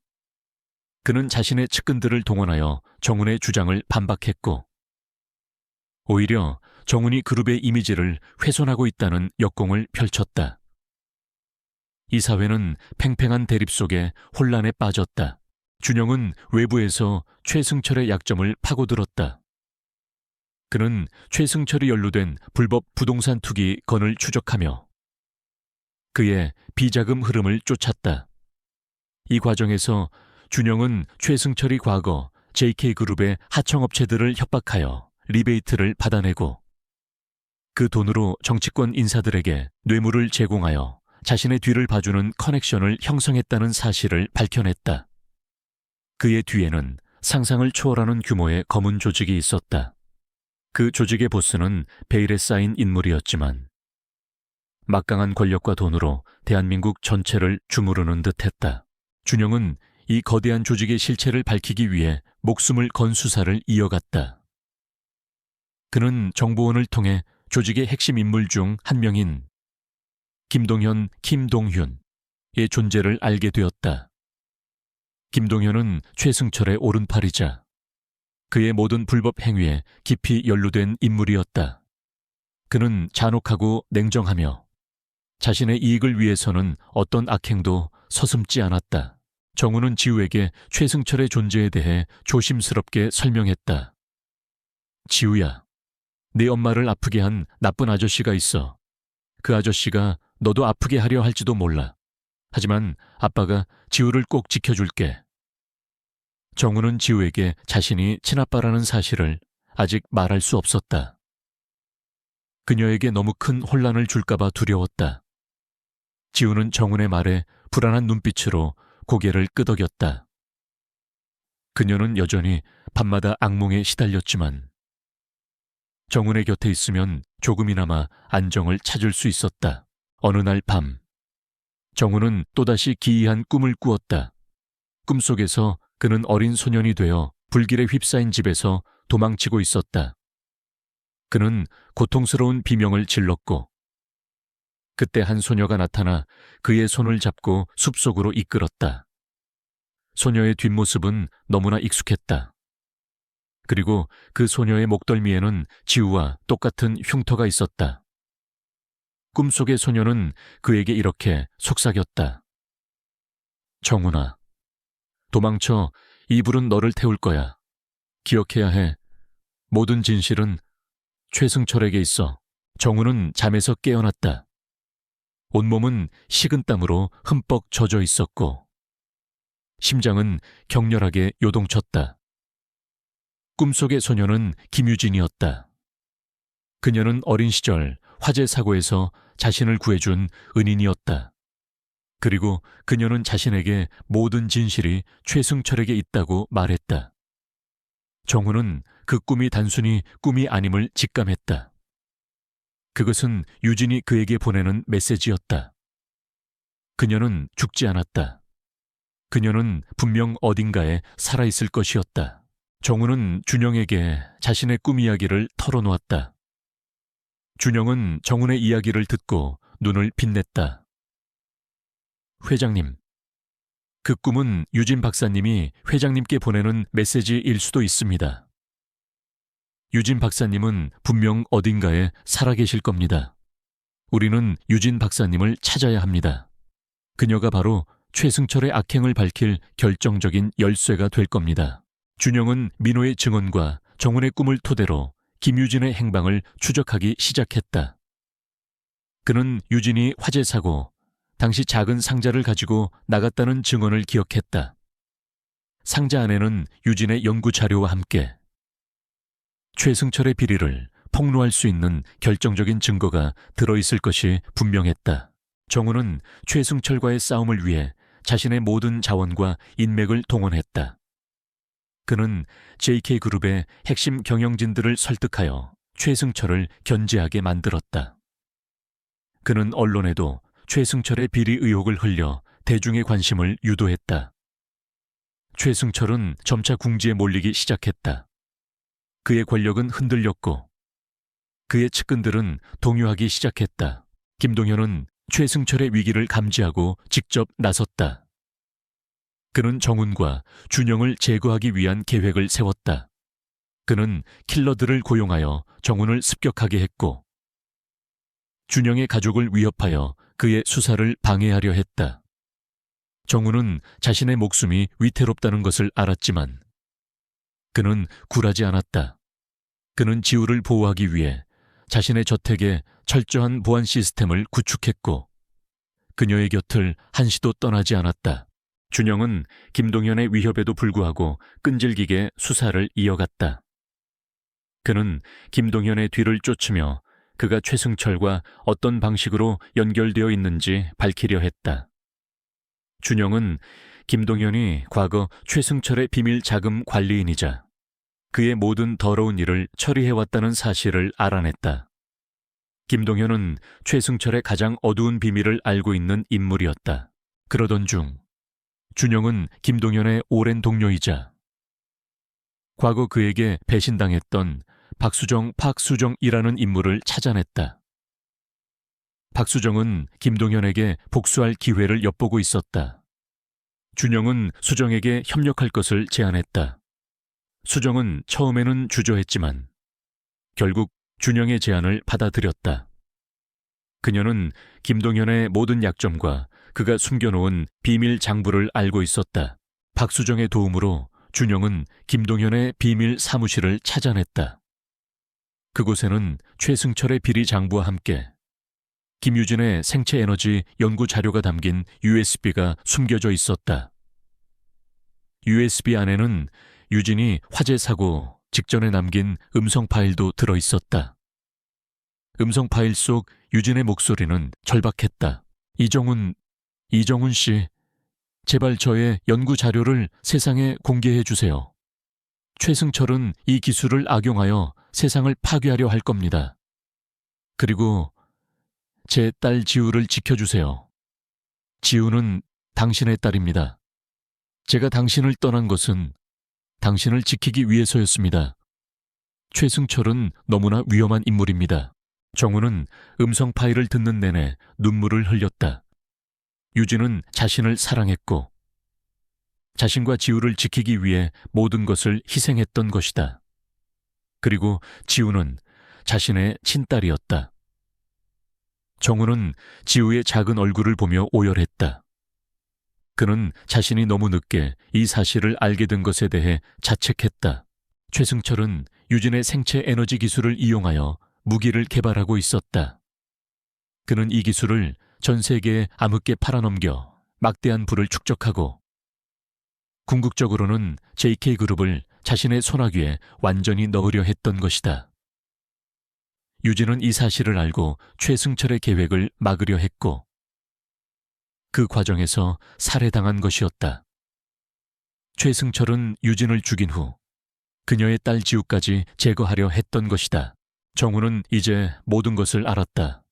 그는 자신의 측근들을 동원하여 정훈의 주장을 반박했고, 오히려 정훈이 그룹의 이미지를 훼손하고 있다는 역공을 펼쳤다. 이사회는 팽팽한 대립 속에 혼란에 빠졌다. 준영은 외부에서 최승철의 약점을 파고들었다. 그는 최승철이 연루된 불법 부동산 투기 건을 추적하며 그의 비자금 흐름을 쫓았다. 이 과정에서 준영은 최승철이 과거 JK그룹의 하청업체들을 협박하여 리베이트를 받아내고 그 돈으로 정치권 인사들에게 뇌물을 제공하여 자신의 뒤를 봐주는 커넥션을 형성했다는 사실을 밝혀냈다. 그의 뒤에는 상상을 초월하는 규모의 검은 조직이 있었다. 그 조직의 보스는 베일에 쌓인 인물이었지만 막강한 권력과 돈으로 대한민국 전체를 주무르는 듯했다. 준영은 이 거대한 조직의 실체를 밝히기 위해 목숨을 건 수사를 이어갔다. 그는 정보원을 통해 조직의 핵심 인물 중 한 명인 김동현, 김동윤의 존재를 알게 되었다. 김동현은 최승철의 오른팔이자 그의 모든 불법 행위에 깊이 연루된 인물이었다. 그는 잔혹하고 냉정하며 자신의 이익을 위해서는 어떤 악행도 서슴지 않았다. 정우는 지우에게 최승철의 존재에 대해 조심스럽게 설명했다. 지우야, 네 엄마를 아프게 한 나쁜 아저씨가 있어. 그 아저씨가 너도 아프게 하려 할지도 몰라. 하지만 아빠가 지우를 꼭 지켜줄게. 정우는 지우에게 자신이 친아빠라는 사실을 아직 말할 수 없었다. 그녀에게 너무 큰 혼란을 줄까봐 두려웠다. 지우는 정훈의 말에 불안한 눈빛으로 고개를 끄덕였다. 그녀는 여전히 밤마다 악몽에 시달렸지만 정훈의 곁에 있으면 조금이나마 안정을 찾을 수 있었다. 어느 날 밤, 정훈은 또다시 기이한 꿈을 꾸었다. 꿈속에서 그는 어린 소년이 되어 불길에 휩싸인 집에서 도망치고 있었다. 그는 고통스러운 비명을 질렀고 그때 한 소녀가 나타나 그의 손을 잡고 숲속으로 이끌었다. 소녀의 뒷모습은 너무나 익숙했다. 그리고 그 소녀의 목덜미에는 지우와 똑같은 흉터가 있었다. 꿈속의 소녀는 그에게 이렇게 속삭였다. 정훈아, 도망쳐. 이 불은 너를 태울 거야. 기억해야 해. 모든 진실은 최승철에게 있어. 정훈은 잠에서 깨어났다. 온몸은 식은땀으로 흠뻑 젖어 있었고 심장은 격렬하게 요동쳤다. 꿈속의 소녀는 김유진이었다. 그녀는 어린 시절 화재 사고에서 자신을 구해준 은인이었다. 그리고 그녀는 자신에게 모든 진실이 최승철에게 있다고 말했다. 정훈은 그 꿈이 단순히 꿈이 아님을 직감했다. 그것은 유진이 그에게 보내는 메시지였다. 그녀는 죽지 않았다. 그녀는 분명 어딘가에 살아있을 것이었다. 정우는 준영에게 자신의 꿈 이야기를 털어놓았다. 준영은 정훈의 이야기를 듣고 눈을 빛냈다. 회장님, 그 꿈은 유진 박사님이 회장님께 보내는 메시지일 수도 있습니다. 유진 박사님은 분명 어딘가에 살아계실 겁니다. 우리는 유진 박사님을 찾아야 합니다. 그녀가 바로 최승철의 악행을 밝힐 결정적인 열쇠가 될 겁니다. 준영은 민호의 증언과 정훈의 꿈을 토대로 김유진의 행방을 추적하기 시작했다. 그는 유진이 화재 사고, 당시 작은 상자를 가지고 나갔다는 증언을 기억했다. 상자 안에는 유진의 연구 자료와 함께 최승철의 비리를 폭로할 수 있는 결정적인 증거가 들어있을 것이 분명했다. 정우는 최승철과의 싸움을 위해 자신의 모든 자원과 인맥을 동원했다. 그는 JK그룹의 핵심 경영진들을 설득하여 최승철을 견제하게 만들었다. 그는 언론에도 최승철의 비리 의혹을 흘려 대중의 관심을 유도했다. 최승철은 점차 궁지에 몰리기 시작했다. 그의 권력은 흔들렸고 그의 측근들은 동요하기 시작했다. 김동현은 최승철의 위기를 감지하고 직접 나섰다. 그는 정훈과 준영을 제거하기 위한 계획을 세웠다. 그는 킬러들을 고용하여 정훈을 습격하게 했고 준영의 가족을 위협하여 그의 수사를 방해하려 했다. 정훈은 자신의 목숨이 위태롭다는 것을 알았지만 그는 굴하지 않았다. 그는 지우를 보호하기 위해 자신의 저택에 철저한 보안 시스템을 구축했고 그녀의 곁을 한시도 떠나지 않았다. 준영은 김동현의 위협에도 불구하고 끈질기게 수사를 이어갔다. 그는 김동현의 뒤를 쫓으며 그가 최승철과 어떤 방식으로 연결되어 있는지 밝히려 했다. 준영은 김동현이 과거 최승철의 비밀 자금 관리인이자 그의 모든 더러운 일을 처리해왔다는 사실을 알아냈다. 김동현은 최승철의 가장 어두운 비밀을 알고 있는 인물이었다. 그러던 중 준영은 김동현의 오랜 동료이자 과거 그에게 배신당했던 박수정이라는 인물을 찾아냈다. 박수정은 김동현에게 복수할 기회를 엿보고 있었다. 준영은 수정에게 협력할 것을 제안했다. 수정은 처음에는 주저했지만 결국 준영의 제안을 받아들였다. 그녀는 김동현의 모든 약점과 그가 숨겨놓은 비밀 장부를 알고 있었다. 박수정의 도움으로 준영은 김동현의 비밀 사무실을 찾아냈다. 그곳에는 최승철의 비리 장부와 함께 김유진의 생체 에너지 연구 자료가 담긴 USB가 숨겨져 있었다. USB 안에는 유진이 화재 사고 직전에 남긴 음성 파일도 들어 있었다. 음성 파일 속 유진의 목소리는 절박했다. 이정훈 씨, 제발 저의 연구 자료를 세상에 공개해 주세요. 최승철은 이 기술을 악용하여 세상을 파괴하려 할 겁니다. 그리고 제 딸 지우를 지켜주세요. 지우는 당신의 딸입니다. 제가 당신을 떠난 것은 당신을 지키기 위해서였습니다. 최승철은 너무나 위험한 인물입니다. 정우는 음성 파일을 듣는 내내 눈물을 흘렸다. 유진은 자신을 사랑했고 자신과 지우를 지키기 위해 모든 것을 희생했던 것이다. 그리고 지우는 자신의 친딸이었다. 정우는 지우의 작은 얼굴을 보며 오열했다. 그는 자신이 너무 늦게 이 사실을 알게 된 것에 대해 자책했다. 최승철은 유진의 생체 에너지 기술을 이용하여 무기를 개발하고 있었다. 그는 이 기술을 전 세계에 암흑게 팔아넘겨 막대한 부를 축적하고 궁극적으로는 JK그룹을 자신의 손아귀에 완전히 넣으려 했던 것이다. 유진은 이 사실을 알고 최승철의 계획을 막으려 했고 그 과정에서 살해당한 것이었다. 최승철은 유진을 죽인 후 그녀의 딸 지우까지 제거하려 했던 것이다. 정우는 이제 모든 것을 알았다.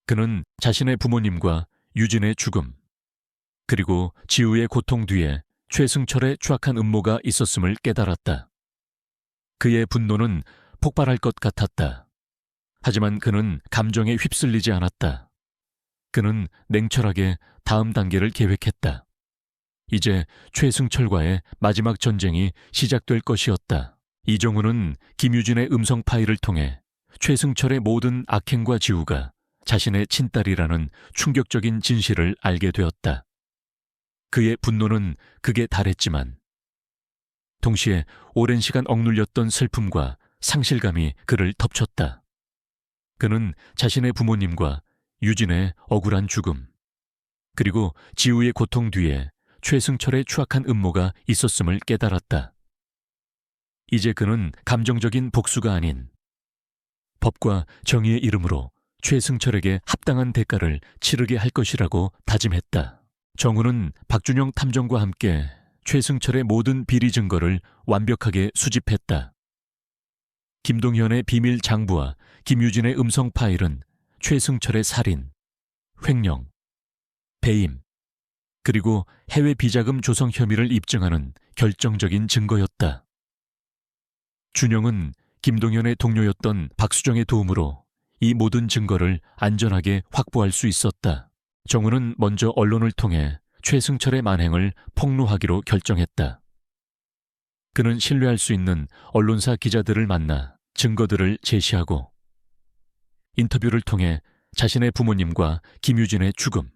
그는 자신의 부모님과 유진의 죽음, 그리고 지우의 고통 뒤에 최승철의 추악한 음모가 있었음을 깨달았다. 그의 분노는 폭발할 것 같았다. 하지만 그는 감정에 휩쓸리지 않았다. 그는 냉철하게 다음 단계를 계획했다. 이제 최승철과의 마지막 전쟁이 시작될 것이었다. 이정훈은 김유진의 음성 파일을 통해 최승철의 모든 악행과 지우가 자신의 친딸이라는 충격적인 진실을 알게 되었다. 그의 분노는 극에 달했지만 동시에 오랜 시간 억눌렸던 슬픔과 상실감이 그를 덮쳤다. 그는 자신의 부모님과 유진의 억울한 죽음, 그리고 지우의 고통 뒤에 최승철의 추악한 음모가 있었음을 깨달았다. 이제 그는 감정적인 복수가 아닌 법과 정의의 이름으로 최승철에게 합당한 대가를 치르게 할 것이라고 다짐했다. 정우는 박준영 탐정과 함께 최승철의 모든 비리 증거를 완벽하게 수집했다. 김동현의 비밀 장부와 김유진의 음성 파일은 최승철의 살인, 횡령, 배임, 그리고 해외 비자금 조성 혐의를 입증하는 결정적인 증거였다. 준영은 김동현의 동료였던 박수정의 도움으로 이 모든 증거를 안전하게 확보할 수 있었다. 정우는 먼저 언론을 통해 최승철의 만행을 폭로하기로 결정했다. 그는 신뢰할 수 있는 언론사 기자들을 만나 증거들을 제시하고 인터뷰를 통해 자신의 부모님과 김유진의 죽음,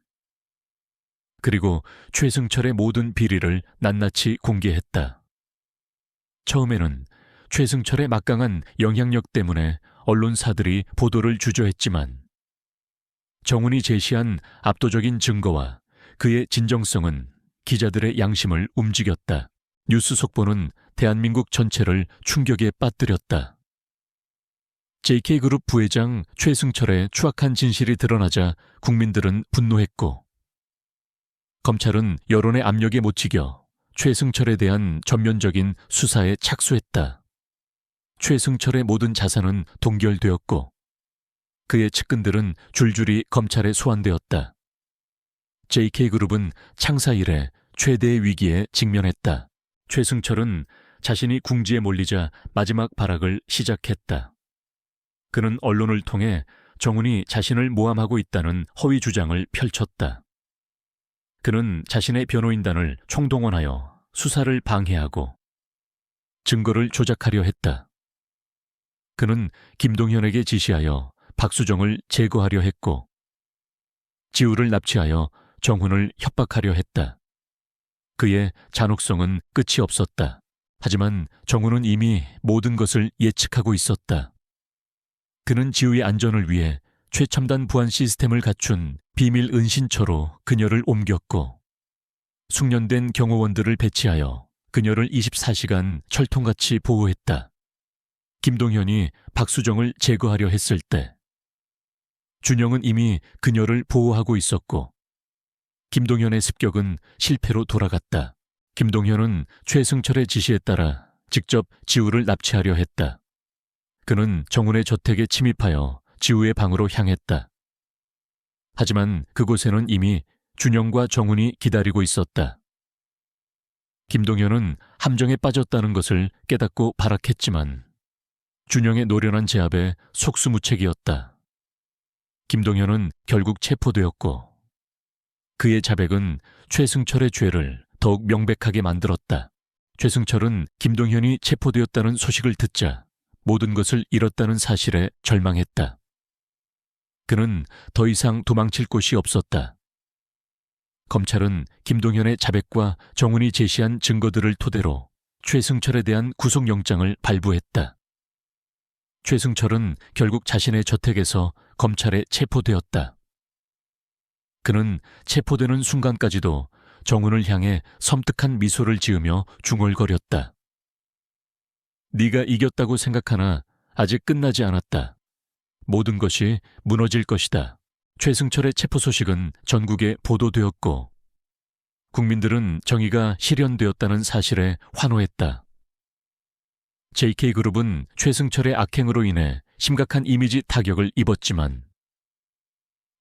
그리고 최승철의 모든 비리를 낱낱이 공개했다. 처음에는 최승철의 막강한 영향력 때문에 언론사들이 보도를 주저했지만 정훈이 제시한 압도적인 증거와 그의 진정성은 기자들의 양심을 움직였다. 뉴스 속보는 대한민국 전체를 충격에 빠뜨렸다. JK그룹 부회장 최승철의 추악한 진실이 드러나자 국민들은 분노했고 검찰은 여론의 압력에 못 이겨 최승철에 대한 전면적인 수사에 착수했다. 최승철의 모든 자산은 동결되었고 그의 측근들은 줄줄이 검찰에 소환되었다. JK그룹은 창사 이래 최대의 위기에 직면했다. 최승철은 자신이 궁지에 몰리자 마지막 발악을 시작했다. 그는 언론을 통해 정훈이 자신을 모함하고 있다는 허위 주장을 펼쳤다. 그는 자신의 변호인단을 총동원하여 수사를 방해하고 증거를 조작하려 했다. 그는 김동현에게 지시하여 박수정을 제거하려 했고 지우를 납치하여 정훈을 협박하려 했다. 그의 잔혹성은 끝이 없었다. 하지만 정훈은 이미 모든 것을 예측하고 있었다. 그는 지우의 안전을 위해 최첨단 보안 시스템을 갖춘 비밀 은신처로 그녀를 옮겼고 숙련된 경호원들을 배치하여 그녀를 24시간 철통같이 보호했다. 김동현이 박수정을 제거하려 했을 때 준영은 이미 그녀를 보호하고 있었고 김동현의 습격은 실패로 돌아갔다. 김동현은 최승철의 지시에 따라 직접 지우를 납치하려 했다. 그는 정훈의 저택에 침입하여 지우의 방으로 향했다. 하지만 그곳에는 이미 준영과 정훈이 기다리고 있었다. 김동현은 함정에 빠졌다는 것을 깨닫고 발악했지만 준영의 노련한 제압에 속수무책이었다. 김동현은 결국 체포되었고 그의 자백은 최승철의 죄를 더욱 명백하게 만들었다. 최승철은 김동현이 체포되었다는 소식을 듣자 모든 것을 잃었다는 사실에 절망했다. 그는 더 이상 도망칠 곳이 없었다. 검찰은 김동현의 자백과 정훈이 제시한 증거들을 토대로 최승철에 대한 구속영장을 발부했다. 최승철은 결국 자신의 저택에서 검찰에 체포되었다. 그는 체포되는 순간까지도 정훈을 향해 섬뜩한 미소를 지으며 중얼거렸다. 네가 이겼다고 생각하나 아직 끝나지 않았다. 모든 것이 무너질 것이다. 최승철의 체포 소식은 전국에 보도되었고 국민들은 정의가 실현되었다는 사실에 환호했다. JK그룹은 최승철의 악행으로 인해 심각한 이미지 타격을 입었지만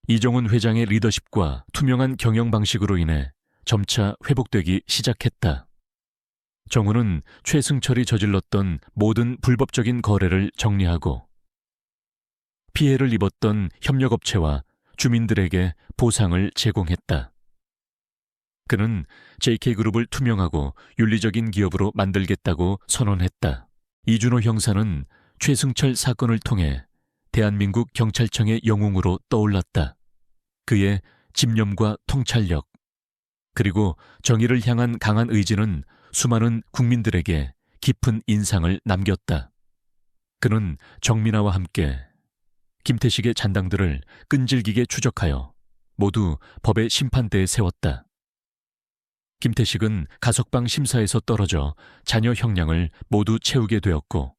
이정훈 회장의 리더십과 투명한 경영 방식으로 인해 점차 회복되기 시작했다. 정우는 최승철이 저질렀던 모든 불법적인 거래를 정리하고 피해를 입었던 협력업체와 주민들에게 보상을 제공했다. 그는 JK그룹을 투명하고 윤리적인 기업으로 만들겠다고 선언했다. 이준호 형사는 최승철 사건을 통해 대한민국 경찰청의 영웅으로 떠올랐다. 그의 집념과 통찰력, 그리고 정의를 향한 강한 의지는 수많은 국민들에게 깊은 인상을 남겼다. 그는 정민아와 함께 김태식의 잔당들을 끈질기게 추적하여 모두 법의 심판대에 세웠다. 김태식은 가석방 심사에서 떨어져 자녀 형량을 모두 채우게 되었고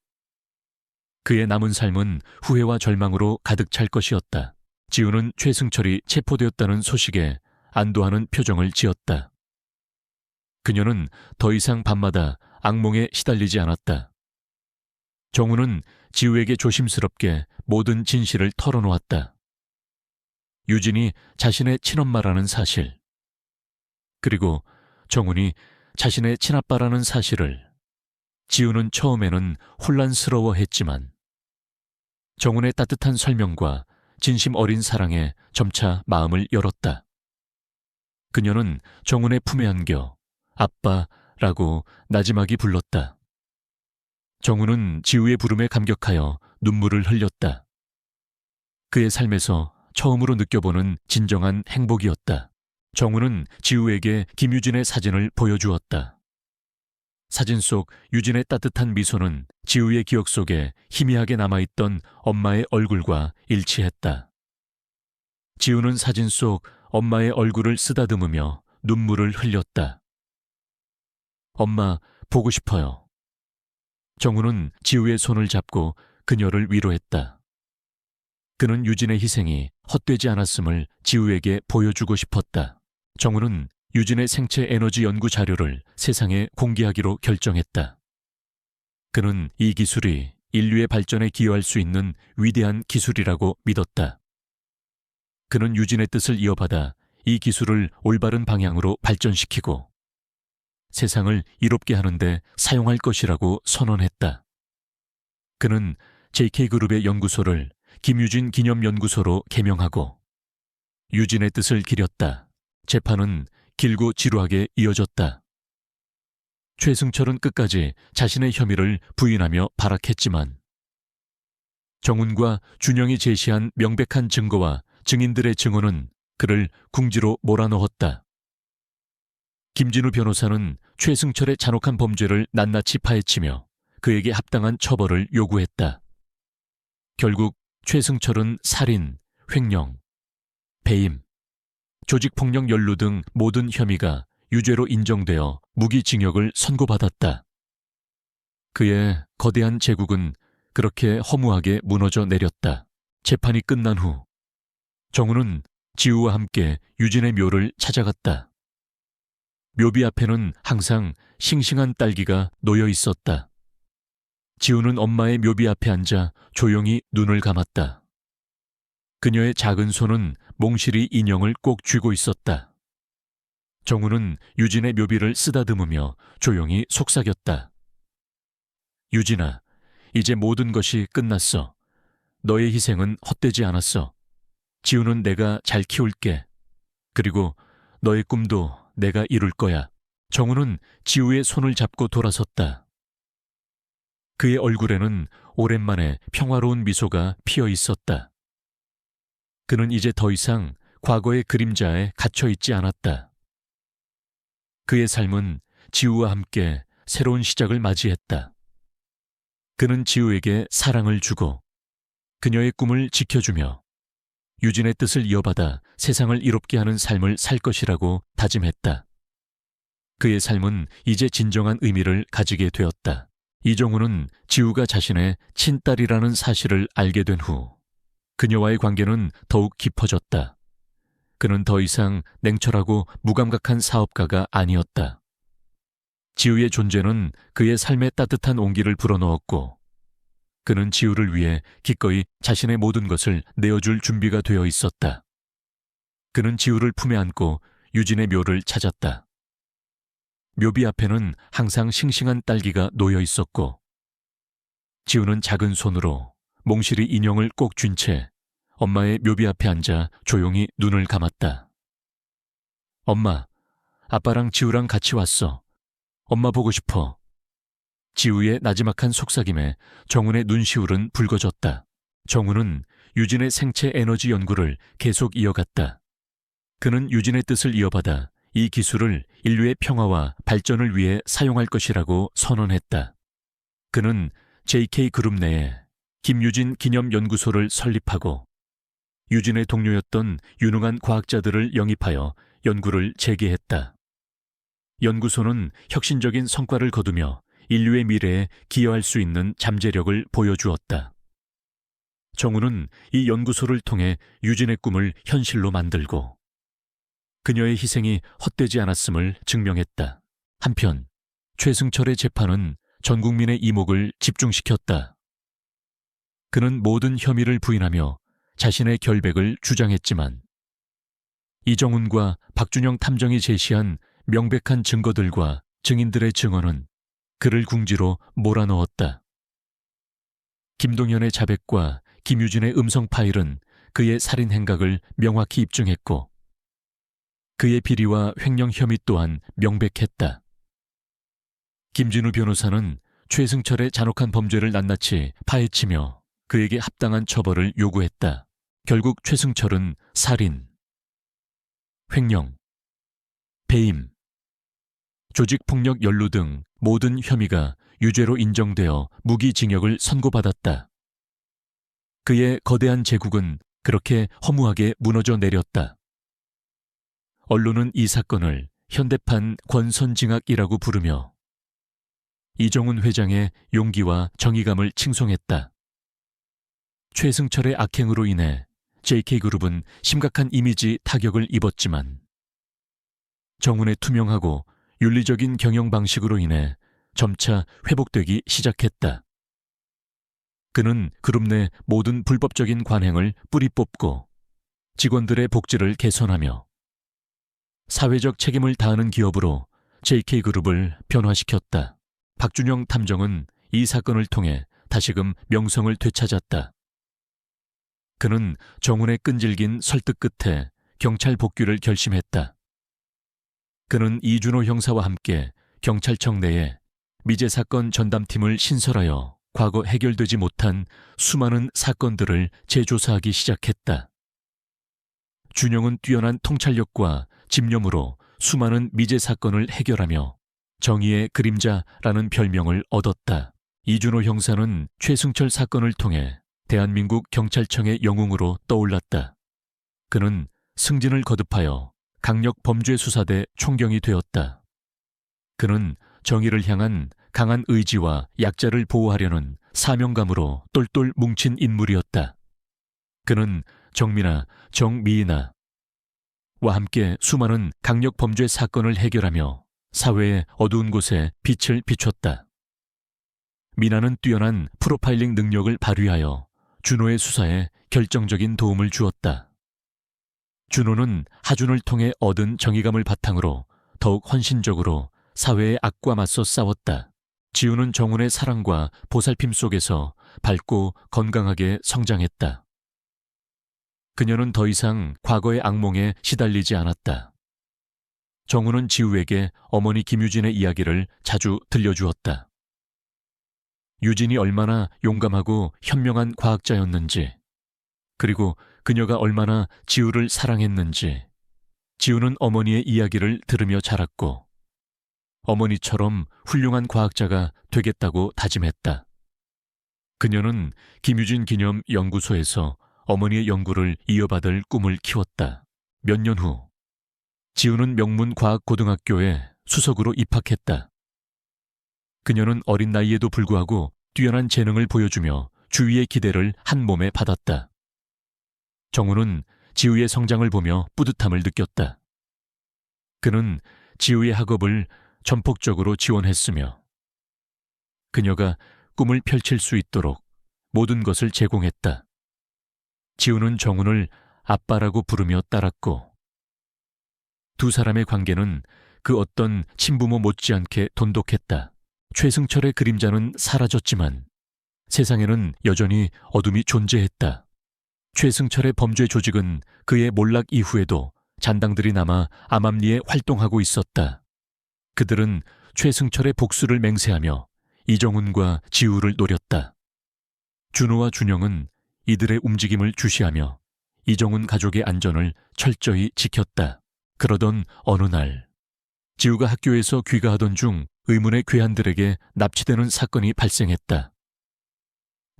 그의 남은 삶은 후회와 절망으로 가득 찰 것이었다. 지우는 최승철이 체포되었다는 소식에 안도하는 표정을 지었다. 그녀는 더 이상 밤마다 악몽에 시달리지 않았다. 정우는 지우에게 조심스럽게 모든 진실을 털어놓았다. 유진이 자신의 친엄마라는 사실, 그리고 정훈이 자신의 친아빠라는 사실을 지우는 처음에는 혼란스러워했지만 정훈의 따뜻한 설명과 진심 어린 사랑에 점차 마음을 열었다. 그녀는 정훈의 품에 안겨 아빠라고 나지막이 불렀다. 정훈은 지우의 부름에 감격하여 눈물을 흘렸다. 그의 삶에서 처음으로 느껴보는 진정한 행복이었다. 정훈은 지우에게 김유진의 사진을 보여주었다. 사진 속 유진의 따뜻한 미소는 지우의 기억 속에 희미하게 남아있던 엄마의 얼굴과 일치했다. 지우는 사진 속 엄마의 얼굴을 쓰다듬으며 눈물을 흘렸다. 엄마, 보고 싶어요. 정훈은 지우의 손을 잡고 그녀를 위로했다. 그는 유진의 희생이 헛되지 않았음을 지우에게 보여주고 싶었다. 정훈은 유진의 생체 에너지 연구 자료를 세상에 공개하기로 결정했다. 그는 이 기술이 인류의 발전에 기여할 수 있는 위대한 기술이라고 믿었다. 그는 유진의 뜻을 이어받아 이 기술을 올바른 방향으로 발전시키고 세상을 이롭게 하는데 사용할 것이라고 선언했다. 그는 JK그룹의 연구소를 김유진 기념연구소로 개명하고 유진의 뜻을 기렸다. 재판은 길고 지루하게 이어졌다. 최승철은 끝까지 자신의 혐의를 부인하며 발악했지만 정훈과 준영이 제시한 명백한 증거와 증인들의 증언은 그를 궁지로 몰아넣었다. 김진우 변호사는 최승철의 잔혹한 범죄를 낱낱이 파헤치며 그에게 합당한 처벌을 요구했다. 결국 최승철은 살인, 횡령, 배임, 조직폭력 연루 등 모든 혐의가 유죄로 인정되어 무기징역을 선고받았다. 그의 거대한 제국은 그렇게 허무하게 무너져 내렸다. 재판이 끝난 후 정우는 지우와 함께 유진의 묘를 찾아갔다. 묘비 앞에는 항상 싱싱한 딸기가 놓여 있었다. 지우는 엄마의 묘비 앞에 앉아 조용히 눈을 감았다. 그녀의 작은 손은 몽실이 인형을 꼭 쥐고 있었다. 정우는 유진의 묘비를 쓰다듬으며 조용히 속삭였다. 유진아, 이제 모든 것이 끝났어. 너의 희생은 헛되지 않았어. 지우는 내가 잘 키울게. 그리고 너의 꿈도 내가 이룰 거야. 정우는 지우의 손을 잡고 돌아섰다. 그의 얼굴에는 오랜만에 평화로운 미소가 피어 있었다. 그는 이제 더 이상 과거의 그림자에 갇혀 있지 않았다. 그의 삶은 지우와 함께 새로운 시작을 맞이했다. 그는 지우에게 사랑을 주고 그녀의 꿈을 지켜주며 유진의 뜻을 이어받아 세상을 이롭게 하는 삶을 살 것이라고 다짐했다. 그의 삶은 이제 진정한 의미를 가지게 되었다. 이정우는 지우가 자신의 친딸이라는 사실을 알게 된 후 그녀와의 관계는 더욱 깊어졌다. 그는 더 이상 냉철하고 무감각한 사업가가 아니었다. 지우의 존재는 그의 삶에 따뜻한 온기를 불어넣었고 그는 지우를 위해 기꺼이 자신의 모든 것을 내어줄 준비가 되어 있었다. 그는 지우를 품에 안고 유진의 묘를 찾았다. 묘비 앞에는 항상 싱싱한 딸기가 놓여 있었고, 지우는 작은 손으로 몽실이 인형을 꼭 쥔 채 엄마의 묘비 앞에 앉아 조용히 눈을 감았다. 엄마, 아빠랑 지우랑 같이 왔어. 엄마 보고 싶어. 지우의 나지막한 속삭임에 정훈의 눈시울은 붉어졌다. 정훈은 유진의 생체 에너지 연구를 계속 이어갔다. 그는 유진의 뜻을 이어받아 이 기술을 인류의 평화와 발전을 위해 사용할 것이라고 선언했다. 그는 JK 그룹 내에 김유진 기념연구소를 설립하고 유진의 동료였던 유능한 과학자들을 영입하여 연구를 재개했다. 연구소는 혁신적인 성과를 거두며 인류의 미래에 기여할 수 있는 잠재력을 보여주었다. 정우는 이 연구소를 통해 유진의 꿈을 현실로 만들고 그녀의 희생이 헛되지 않았음을 증명했다. 한편 최승철의 재판은 전 국민의 이목을 집중시켰다. 그는 모든 혐의를 부인하며 자신의 결백을 주장했지만 이정훈과 박준영 탐정이 제시한 명백한 증거들과 증인들의 증언은 그를 궁지로 몰아넣었다. 김동현의 자백과 김유진의 음성 파일은 그의 살인 행각을 명확히 입증했고 그의 비리와 횡령 혐의 또한 명백했다. 김진우 변호사는 최승철의 잔혹한 범죄를 낱낱이 파헤치며 그에게 합당한 처벌을 요구했다. 결국 최승철은 살인, 횡령, 배임, 조직폭력 연루 등 모든 혐의가 유죄로 인정되어 무기징역을 선고받았다. 그의 거대한 제국은 그렇게 허무하게 무너져 내렸다. 언론은 이 사건을 현대판 권선징악이라고 부르며 이정훈 회장의 용기와 정의감을 칭송했다. 최승철의 악행으로 인해 JK그룹은 심각한 이미지 타격을 입었지만 정훈의 투명하고 윤리적인 경영 방식으로 인해 점차 회복되기 시작했다. 그는 그룹 내 모든 불법적인 관행을 뿌리 뽑고 직원들의 복지를 개선하며 사회적 책임을 다하는 기업으로 JK그룹을 변화시켰다. 박준영 탐정은 이 사건을 통해 다시금 명성을 되찾았다. 그는 정훈의 끈질긴 설득 끝에 경찰 복귀를 결심했다. 그는 이준호 형사와 함께 경찰청 내에 미제 사건 전담팀을 신설하여 과거 해결되지 못한 수많은 사건들을 재조사하기 시작했다. 준영은 뛰어난 통찰력과 집념으로 수많은 미제 사건을 해결하며 정의의 그림자라는 별명을 얻었다. 이준호 형사는 최승철 사건을 통해 대한민국 경찰청의 영웅으로 떠올랐다. 그는 승진을 거듭하여 강력범죄수사대 총경이 되었다. 그는 정의를 향한 강한 의지와 약자를 보호하려는 사명감으로 똘똘 뭉친 인물이었다. 그는 정민아, 정미인아와 함께 수많은 강력범죄 사건을 해결하며 사회의 어두운 곳에 빛을 비췄다. 미나는 뛰어난 프로파일링 능력을 발휘하여 준호의 수사에 결정적인 도움을 주었다. 준호는 하준을 통해 얻은 정의감을 바탕으로 더욱 헌신적으로 사회의 악과 맞서 싸웠다. 지우는 정훈의 사랑과 보살핌 속에서 밝고 건강하게 성장했다. 그녀는 더 이상 과거의 악몽에 시달리지 않았다. 정훈은 지우에게 어머니 김유진의 이야기를 자주 들려주었다. 유진이 얼마나 용감하고 현명한 과학자였는지, 그리고 그녀가 얼마나 지우를 사랑했는지, 지우는 어머니의 이야기를 들으며 자랐고, 어머니처럼 훌륭한 과학자가 되겠다고 다짐했다. 그녀는 김유진 기념 연구소에서 어머니의 연구를 이어받을 꿈을 키웠다. 몇 년 후, 지우는 명문과학고등학교에 수석으로 입학했다. 그녀는 어린 나이에도 불구하고 뛰어난 재능을 보여주며 주위의 기대를 한 몸에 받았다. 정우는 지우의 성장을 보며 뿌듯함을 느꼈다. 그는 지우의 학업을 전폭적으로 지원했으며 그녀가 꿈을 펼칠 수 있도록 모든 것을 제공했다. 지우는 정훈을 아빠라고 부르며 따랐고 두 사람의 관계는 그 어떤 친부모 못지않게 돈독했다. 최승철의 그림자는 사라졌지만 세상에는 여전히 어둠이 존재했다. 최승철의 범죄 조직은 그의 몰락 이후에도 잔당들이 남아 암암리에 활동하고 있었다. 그들은 최승철의 복수를 맹세하며 이정훈과 지우를 노렸다. 준호와 준영은 이들의 움직임을 주시하며 이정훈 가족의 안전을 철저히 지켰다. 그러던 어느 날 지우가 학교에서 귀가하던 중 의문의 괴한들에게 납치되는 사건이 발생했다.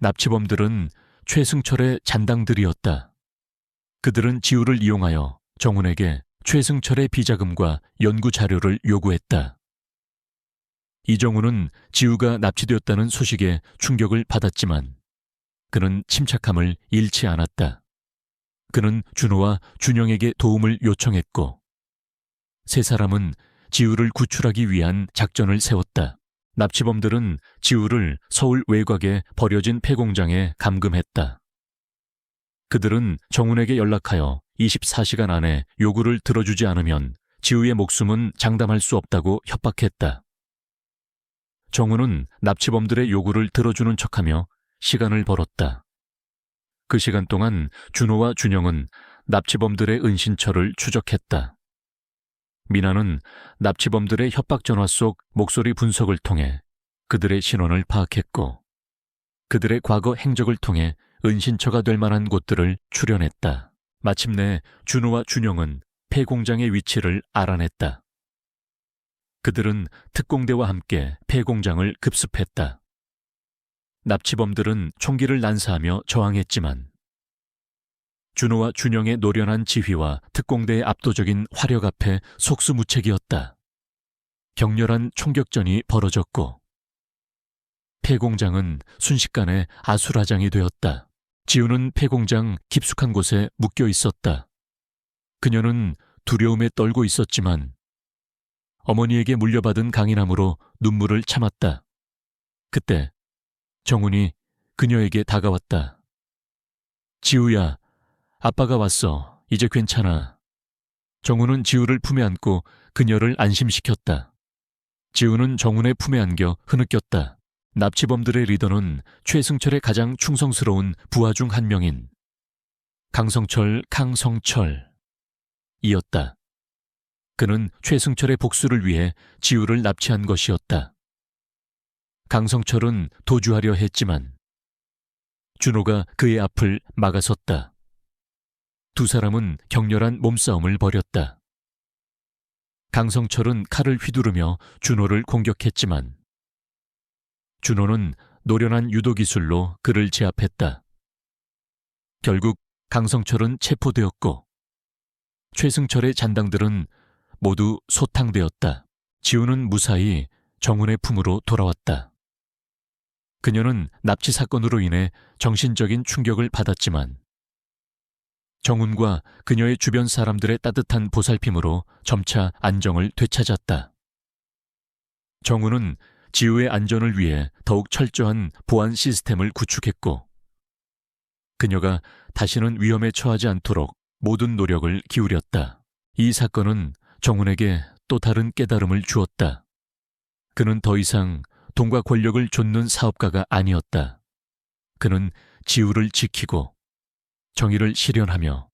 납치범들은 최승철의 잔당들이었다. 그들은 지우를 이용하여 정훈에게 최승철의 비자금과 연구 자료를 요구했다. 이정훈은 지우가 납치되었다는 소식에 충격을 받았지만 그는 침착함을 잃지 않았다. 그는 준호와 준영에게 도움을 요청했고 세 사람은 지우를 구출하기 위한 작전을 세웠다. 납치범들은 지우를 서울 외곽의 버려진 폐공장에 감금했다. 그들은 정훈에게 연락하여 24시간 안에 요구를 들어주지 않으면 지우의 목숨은 장담할 수 없다고 협박했다. 정훈은 납치범들의 요구를 들어주는 척하며 시간을 벌었다. 그 시간 동안 준호와 준영은 납치범들의 은신처를 추적했다. 미나는 납치범들의 협박 전화 속 목소리 분석을 통해 그들의 신원을 파악했고 그들의 과거 행적을 통해 은신처가 될 만한 곳들을 추려냈다. 마침내 준호와 준영은 폐공장의 위치를 알아냈다. 그들은 특공대와 함께 폐공장을 급습했다. 납치범들은 총기를 난사하며 저항했지만 준호와 준영의 노련한 지휘와 특공대의 압도적인 화력 앞에 속수무책이었다. 격렬한 총격전이 벌어졌고 폐공장은 순식간에 아수라장이 되었다. 지우는 폐공장 깊숙한 곳에 묶여 있었다. 그녀는 두려움에 떨고 있었지만 어머니에게 물려받은 강인함으로 눈물을 참았다. 그때 정훈이 그녀에게 다가왔다. 지우야, 아빠가 왔어. 이제 괜찮아. 정훈은 지우를 품에 안고 그녀를 안심시켰다. 지우는 정훈의 품에 안겨 흐느꼈다. 납치범들의 리더는 최승철의 가장 충성스러운 부하 중 한 명인 강성철이었다. 그는 최승철의 복수를 위해 지우를 납치한 것이었다. 강성철은 도주하려 했지만 준호가 그의 앞을 막아섰다. 두 사람은 격렬한 몸싸움을 벌였다. 강성철은 칼을 휘두르며 준호를 공격했지만 준호는 노련한 유도 기술로 그를 제압했다. 결국 강성철은 체포되었고 최승철의 잔당들은 모두 소탕되었다. 지우는 무사히 정훈의 품으로 돌아왔다. 그녀는 납치 사건으로 인해 정신적인 충격을 받았지만 정훈과 그녀의 주변 사람들의 따뜻한 보살핌으로 점차 안정을 되찾았다. 정훈은 지우의 안전을 위해 더욱 철저한 보안 시스템을 구축했고 그녀가 다시는 위험에 처하지 않도록 모든 노력을 기울였다. 이 사건은 정훈에게 또 다른 깨달음을 주었다. 그는 더 이상 돈과 권력을 좇는 사업가가 아니었다. 그는 지우를 지키고 정의를 실현하며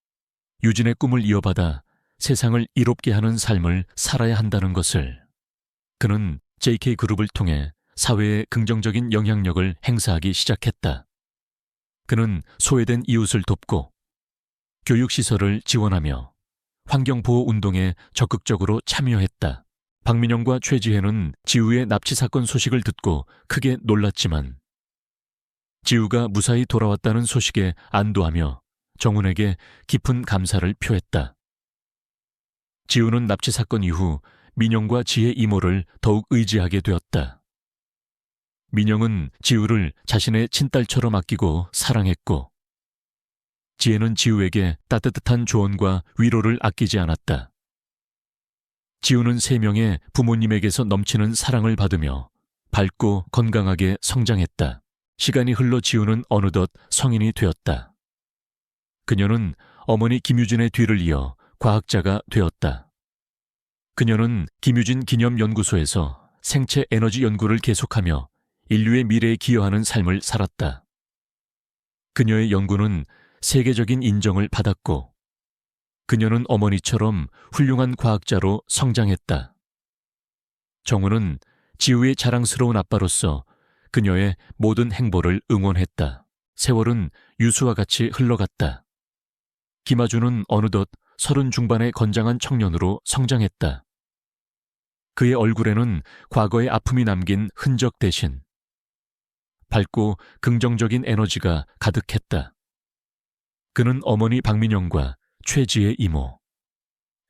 유진의 꿈을 이어받아 세상을 이롭게 하는 삶을 살아야 한다는 것을 그는 JK그룹을 통해 사회에 긍정적인 영향력을 행사하기 시작했다. 그는 소외된 이웃을 돕고 교육시설을 지원하며 환경보호운동에 적극적으로 참여했다. 박민영과 최지혜는 지우의 납치 사건 소식을 듣고 크게 놀랐지만 지우가 무사히 돌아왔다는 소식에 안도하며 정훈에게 깊은 감사를 표했다. 지우는 납치 사건 이후 민영과 지혜 이모를 더욱 의지하게 되었다. 민영은 지우를 자신의 친딸처럼 아끼고 사랑했고 지혜는 지우에게 따뜻한 조언과 위로를 아끼지 않았다. 지우는 3명의 부모님에게서 넘치는 사랑을 받으며 밝고 건강하게 성장했다. 시간이 흘러 지우는 어느덧 성인이 되었다. 그녀는 어머니 김유진의 뒤를 이어 과학자가 되었다. 그녀는 김유진 기념연구소에서 생체 에너지 연구를 계속하며 인류의 미래에 기여하는 삶을 살았다. 그녀의 연구는 세계적인 인정을 받았고 그녀는 어머니처럼 훌륭한 과학자로 성장했다. 정우는 지우의 자랑스러운 아빠로서 그녀의 모든 행보를 응원했다. 세월은 유수와 같이 흘러갔다. 김아주는 어느덧 30 중반의 건장한 청년으로 성장했다. 그의 얼굴에는 과거의 아픔이 남긴 흔적 대신 밝고 긍정적인 에너지가 가득했다. 그는 어머니 박민영과 최지의 이모,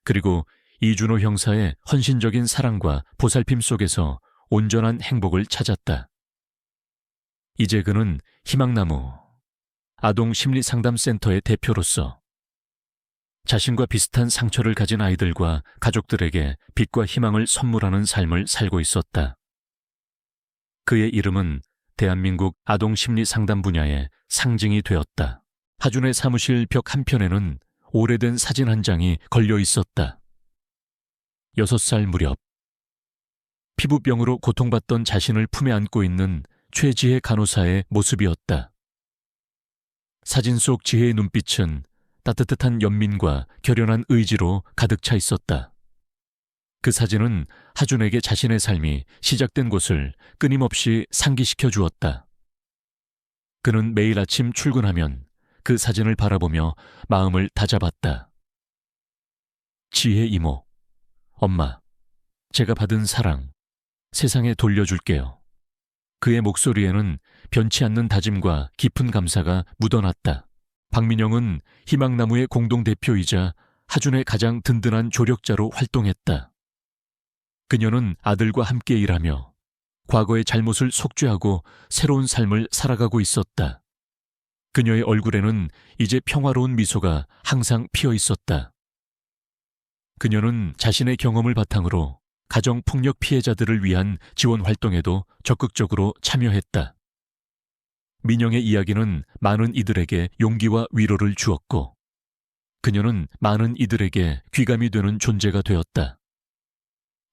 그리고 이준호 형사의 헌신적인 사랑과 보살핌 속에서 온전한 행복을 찾았다. 이제 그는 희망나무 아동심리상담센터의 대표로서 자신과 비슷한 상처를 가진 아이들과 가족들에게 빛과 희망을 선물하는 삶을 살고 있었다. 그의 이름은 대한민국 아동심리상담 분야의 상징이 되었다. 하준의 사무실 벽 한편에는 오래된 사진 한 장이 걸려 있었다. 6살 무렵 피부병으로 고통받던 자신을 품에 안고 있는 최지혜 간호사의 모습이었다. 사진 속 지혜의 눈빛은 따뜻한 연민과 결연한 의지로 가득 차 있었다. 그 사진은 하준에게 자신의 삶이 시작된 곳을 끊임없이 상기시켜 주었다. 그는 매일 아침 출근하면 그 사진을 바라보며 마음을 다잡았다. 지혜 이모, 엄마, 제가 받은 사랑, 세상에 돌려줄게요. 그의 목소리에는 변치 않는 다짐과 깊은 감사가 묻어났다. 박민영은 희망나무의 공동대표이자 하준의 가장 든든한 조력자로 활동했다. 그녀는 아들과 함께 일하며 과거의 잘못을 속죄하고 새로운 삶을 살아가고 있었다. 그녀의 얼굴에는 이제 평화로운 미소가 항상 피어 있었다. 그녀는 자신의 경험을 바탕으로 가정폭력 피해자들을 위한 지원 활동에도 적극적으로 참여했다. 민영의 이야기는 많은 이들에게 용기와 위로를 주었고 그녀는 많은 이들에게 귀감이 되는 존재가 되었다.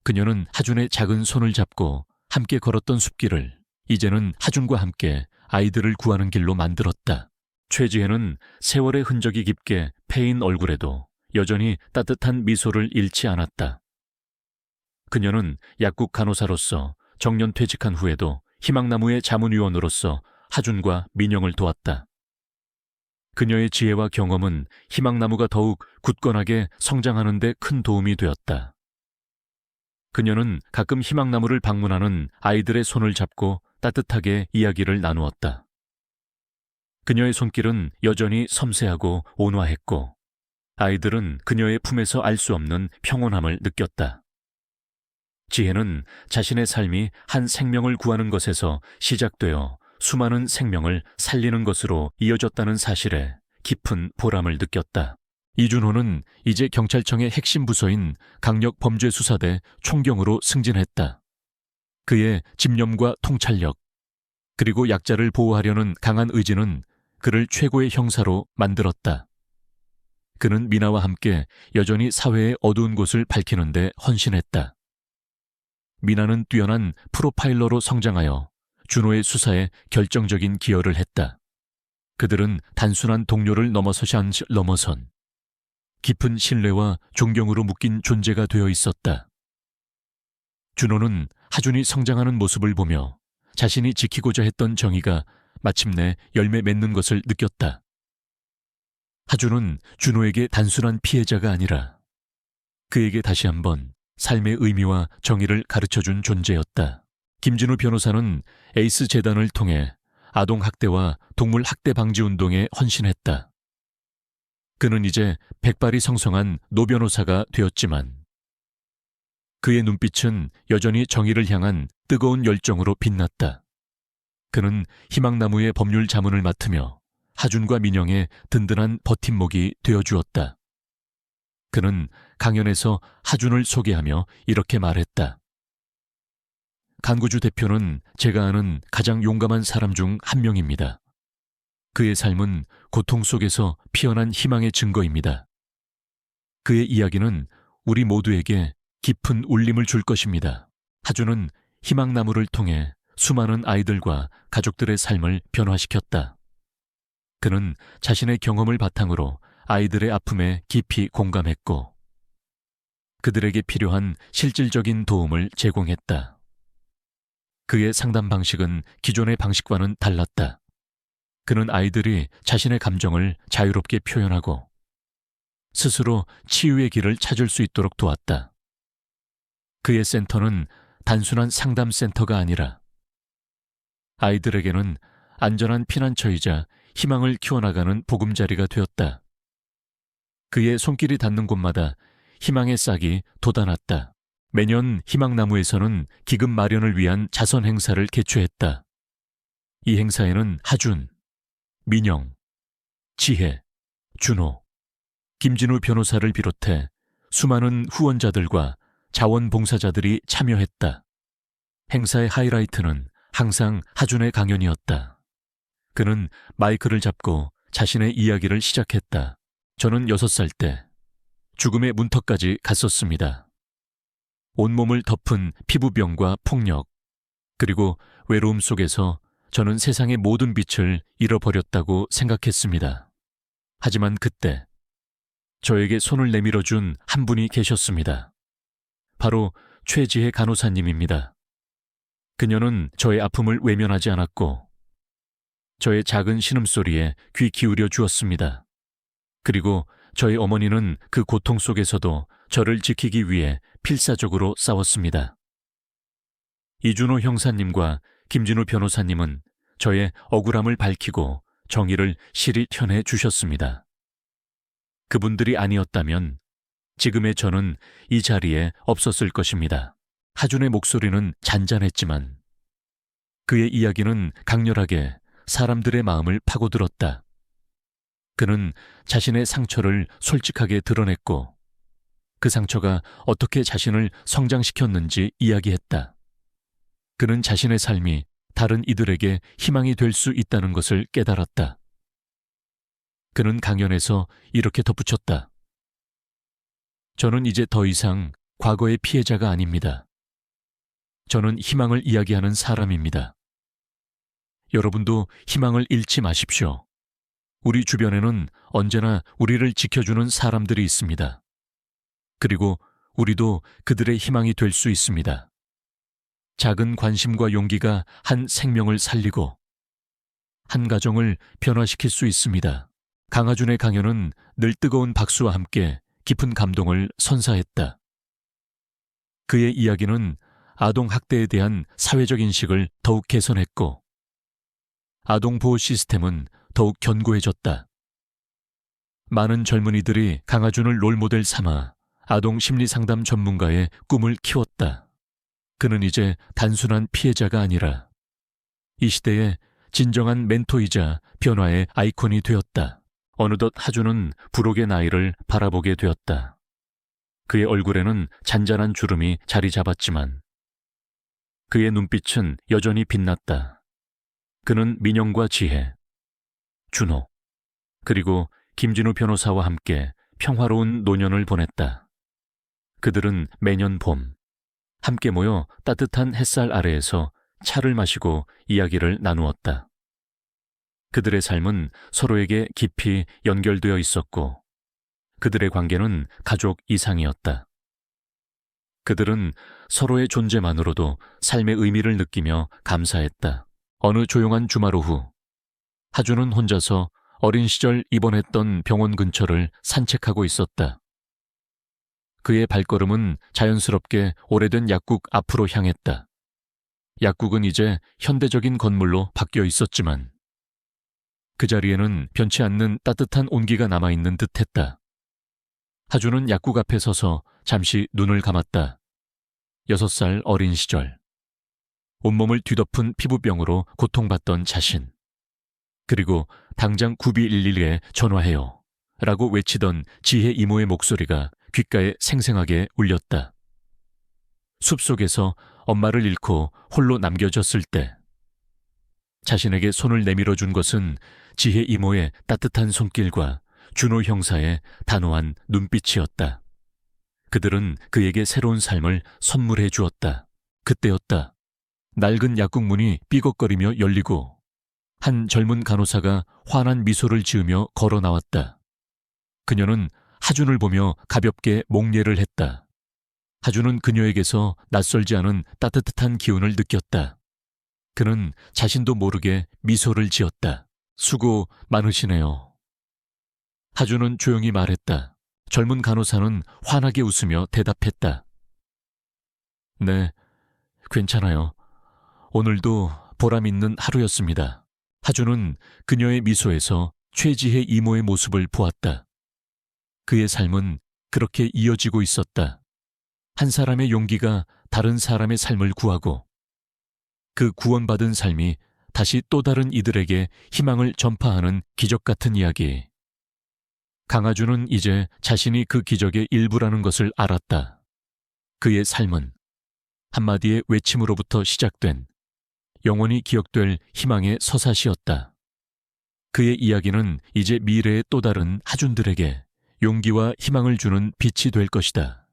그녀는 하준의 작은 손을 잡고 함께 걸었던 숲길을 이제는 하준과 함께 아이들을 구하는 길로 만들었다. 최지혜는 세월의 흔적이 깊게 패인 얼굴에도 여전히 따뜻한 미소를 잃지 않았다. 그녀는 약국 간호사로서 정년 퇴직한 후에도 희망나무의 자문위원으로서 하준과 민영을 도왔다. 그녀의 지혜와 경험은 희망나무가 더욱 굳건하게 성장하는 데 큰 도움이 되었다. 그녀는 가끔 희망나무를 방문하는 아이들의 손을 잡고 따뜻하게 이야기를 나누었다. 그녀의 손길은 여전히 섬세하고 온화했고 아이들은 그녀의 품에서 알 수 없는 평온함을 느꼈다. 지혜는 자신의 삶이 한 생명을 구하는 것에서 시작되어 수많은 생명을 살리는 것으로 이어졌다는 사실에 깊은 보람을 느꼈다. 이준호는 이제 경찰청의 핵심 부서인 강력범죄수사대 총경으로 승진했다. 그의 집념과 통찰력, 그리고 약자를 보호하려는 강한 의지는 그를 최고의 형사로 만들었다. 그는 미나와 함께 여전히 사회의 어두운 곳을 밝히는 데 헌신했다. 미나는 뛰어난 프로파일러로 성장하여 준호의 수사에 결정적인 기여를 했다. 그들은 단순한 동료를 넘어선 깊은 신뢰와 존경으로 묶인 존재가 되어 있었다. 준호는 하준이 성장하는 모습을 보며 자신이 지키고자 했던 정의가 마침내 열매 맺는 것을 느꼈다. 하준은 준호에게 단순한 피해자가 아니라 그에게 다시 한번 삶의 의미와 정의를 가르쳐준 존재였다. 김진우 변호사는 에이스 재단을 통해 아동학대와 동물학대 방지 운동에 헌신했다. 그는 이제 백발이 성성한 노 변호사가 되었지만 그의 눈빛은 여전히 정의를 향한 뜨거운 열정으로 빛났다. 그는 희망나무의 법률 자문을 맡으며 하준과 민영의 든든한 버팀목이 되어주었다. 그는 강연에서 하준을 소개하며 이렇게 말했다. 간구주 대표는 제가 아는 가장 용감한 사람 중 한 명입니다. 그의 삶은 고통 속에서 피어난 희망의 증거입니다. 그의 이야기는 우리 모두에게 깊은 울림을 줄 것입니다. 하주는 희망나무를 통해 수많은 아이들과 가족들의 삶을 변화시켰다. 그는 자신의 경험을 바탕으로 아이들의 아픔에 깊이 공감했고 그들에게 필요한 실질적인 도움을 제공했다. 그의 상담 방식은 기존의 방식과는 달랐다. 그는 아이들이 자신의 감정을 자유롭게 표현하고 스스로 치유의 길을 찾을 수 있도록 도왔다. 그의 센터는 단순한 상담 센터가 아니라 아이들에게는 안전한 피난처이자 희망을 키워나가는 보금자리가 되었다. 그의 손길이 닿는 곳마다 희망의 싹이 돋아났다. 매년 희망나무에서는 기금 마련을 위한 자선 행사를 개최했다. 이 행사에는 하준, 민영, 지혜, 준호, 김진우 변호사를 비롯해 수많은 후원자들과 자원봉사자들이 참여했다. 행사의 하이라이트는 항상 하준의 강연이었다. 그는 마이크를 잡고 자신의 이야기를 시작했다. 저는 6살 때 죽음의 문턱까지 갔었습니다. 온몸을 덮은 피부병과 폭력, 그리고 외로움 속에서 저는 세상의 모든 빛을 잃어버렸다고 생각했습니다. 하지만 그때 저에게 손을 내밀어 준 한 분이 계셨습니다. 바로 최지혜 간호사님입니다. 그녀는 저의 아픔을 외면하지 않았고 저의 작은 신음소리에 귀 기울여 주었습니다. 그리고 저희 어머니는 그 고통 속에서도 저를 지키기 위해 필사적으로 싸웠습니다. 이준호 형사님과 김진우 변호사님은 저의 억울함을 밝히고 정의를 실현해 주셨습니다. 그분들이 아니었다면 지금의 저는 이 자리에 없었을 것입니다. 하준의 목소리는 잔잔했지만 그의 이야기는 강렬하게 사람들의 마음을 파고들었다. 그는 자신의 상처를 솔직하게 드러냈고 그 상처가 어떻게 자신을 성장시켰는지 이야기했다. 그는 자신의 삶이 다른 이들에게 희망이 될 수 있다는 것을 깨달았다. 그는 강연에서 이렇게 덧붙였다. 저는 이제 더 이상 과거의 피해자가 아닙니다. 저는 희망을 이야기하는 사람입니다. 여러분도 희망을 잃지 마십시오. 우리 주변에는 언제나 우리를 지켜주는 사람들이 있습니다. 그리고 우리도 그들의 희망이 될 수 있습니다. 작은 관심과 용기가 한 생명을 살리고 한 가정을 변화시킬 수 있습니다. 강하준의 강연은 늘 뜨거운 박수와 함께 깊은 감동을 선사했다. 그의 이야기는 아동학대에 대한 사회적 인식을 더욱 개선했고 아동보호 시스템은 더욱 견고해졌다. 많은 젊은이들이 강하준을 롤모델 삼아 아동 심리상담 전문가의 꿈을 키웠다. 그는 이제 단순한 피해자가 아니라 이 시대의 진정한 멘토이자 변화의 아이콘이 되었다. 어느덧 하준은 부록의 나이를 바라보게 되었다. 그의 얼굴에는 잔잔한 주름이 자리 잡았지만 그의 눈빛은 여전히 빛났다. 그는 민영과 지혜, 준호, 그리고 김진우 변호사와 함께 평화로운 노년을 보냈다. 그들은 매년 봄 함께 모여 따뜻한 햇살 아래에서 차를 마시고 이야기를 나누었다. 그들의 삶은 서로에게 깊이 연결되어 있었고 그들의 관계는 가족 이상이었다. 그들은 서로의 존재만으로도 삶의 의미를 느끼며 감사했다. 어느 조용한 주말 오후 하준은 혼자서 어린 시절 입원했던 병원 근처를 산책하고 있었다. 그의 발걸음은 자연스럽게 오래된 약국 앞으로 향했다. 약국은 이제 현대적인 건물로 바뀌어 있었지만 그 자리에는 변치 않는 따뜻한 온기가 남아있는 듯했다. 하준은 약국 앞에 서서 잠시 눈을 감았다. 6살 어린 시절. 온몸을 뒤덮은 피부병으로 고통받던 자신. 그리고 당장 9211에 전화해요. 라고 외치던 지혜 이모의 목소리가 귓가에 생생하게 울렸다. 숲속에서 엄마를 잃고 홀로 남겨졌을 때 자신에게 손을 내밀어 준 것은 지혜 이모의 따뜻한 손길과 준호 형사의 단호한 눈빛이었다. 그들은 그에게 새로운 삶을 선물해 주었다. 그때였다. 낡은 약국 문이 삐걱거리며 열리고 한 젊은 간호사가 환한 미소를 지으며 걸어 나왔다. 그녀는 하준을 보며 가볍게 목례를 했다. 하준은 그녀에게서 낯설지 않은 따뜻한 기운을 느꼈다. 그는 자신도 모르게 미소를 지었다. 수고 많으시네요. 하준은 조용히 말했다. 젊은 간호사는 환하게 웃으며 대답했다. 네, 괜찮아요. 오늘도 보람 있는 하루였습니다. 하준은 그녀의 미소에서 최지혜 이모의 모습을 보았다. 그의 삶은 그렇게 이어지고 있었다. 한 사람의 용기가 다른 사람의 삶을 구하고 그 구원받은 삶이 다시 또 다른 이들에게 희망을 전파하는 기적 같은 이야기. 강아주는 이제 자신이 그 기적의 일부라는 것을 알았다. 그의 삶은 한마디의 외침으로부터 시작된 영원히 기억될 희망의 서사시였다. 그의 이야기는 이제 미래의 또 다른 하준들에게 용기와 희망을 주는 빛이 될 것이다.